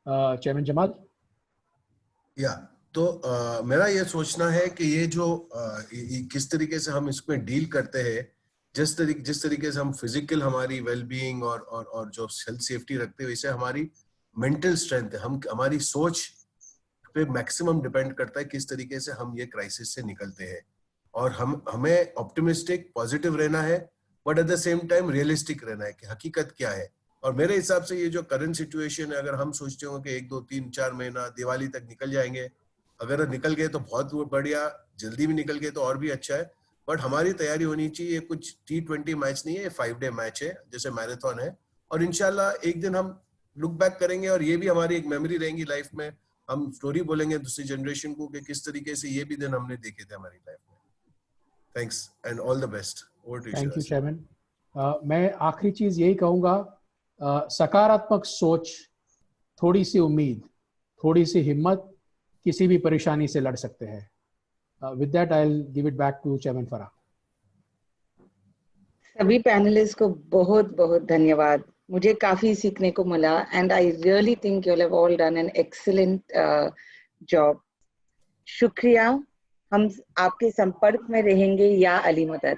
चेयरमैन जमाल। या तो मेरा ये सोचना है कि ये जो किस तरीके से हम इसमें डील करते हैं, जिस तरीके से हम फिजिकल हमारी वेलबीइंग और जो हेल्थ सेफ्टी रखते हैं, वैसे हमारी मेंटल स्ट्रेंथ है, हमारी सोच पे मैक्सिमम डिपेंड करता है किस तरीके से हम ये क्राइसिस से निकलते हैं। और हमें ऑप्टिमिस्टिक पॉजिटिव रहना है, but at the same time realistic रहना है कि हकीकत क्या है। और मेरे हिसाब से ये जो करंट सिचुएशन है, अगर हम सोचते हो कि 1, 2, 3, 4 महीना दिवाली तक निकल जाएंगे, अगर निकल गए तो बहुत बढ़िया, जल्दी भी निकल गए तो और भी अच्छा है, बट हमारी तैयारी होनी चाहिए। कुछ T20 मैच नहीं है, ये 5 डे मैच है, जैसे मैराथन है, और इंशाल्लाह एक दिन हम लुक बैक करेंगे और ये भी हमारी एक मेमोरी रहेंगी लाइफ में। हम स्टोरी बोलेंगे दूसरी जनरेशन को कि किस तरीके से ये भी दिन हमने देखे थे हमारी लाइफ में। Thanks and all the best. Over to you. Thank you chairman. मैं आखिरी चीज यही कहूंगा, सकारात्मक सोच, थोड़ी सी उम्मीद, थोड़ी सी हिम्मत किसी भी परेशानी से लड़ सकते हैं। With that I will give it back to chairman Farah. सभी पैनलिस्ट को बहुत बहुत धन्यवाद। मुझे काफी सीखने को मिला and I really think you have all done an excellent job. शुक्रिया। हम आपके संपर्क में रहेंगे या अली मदद।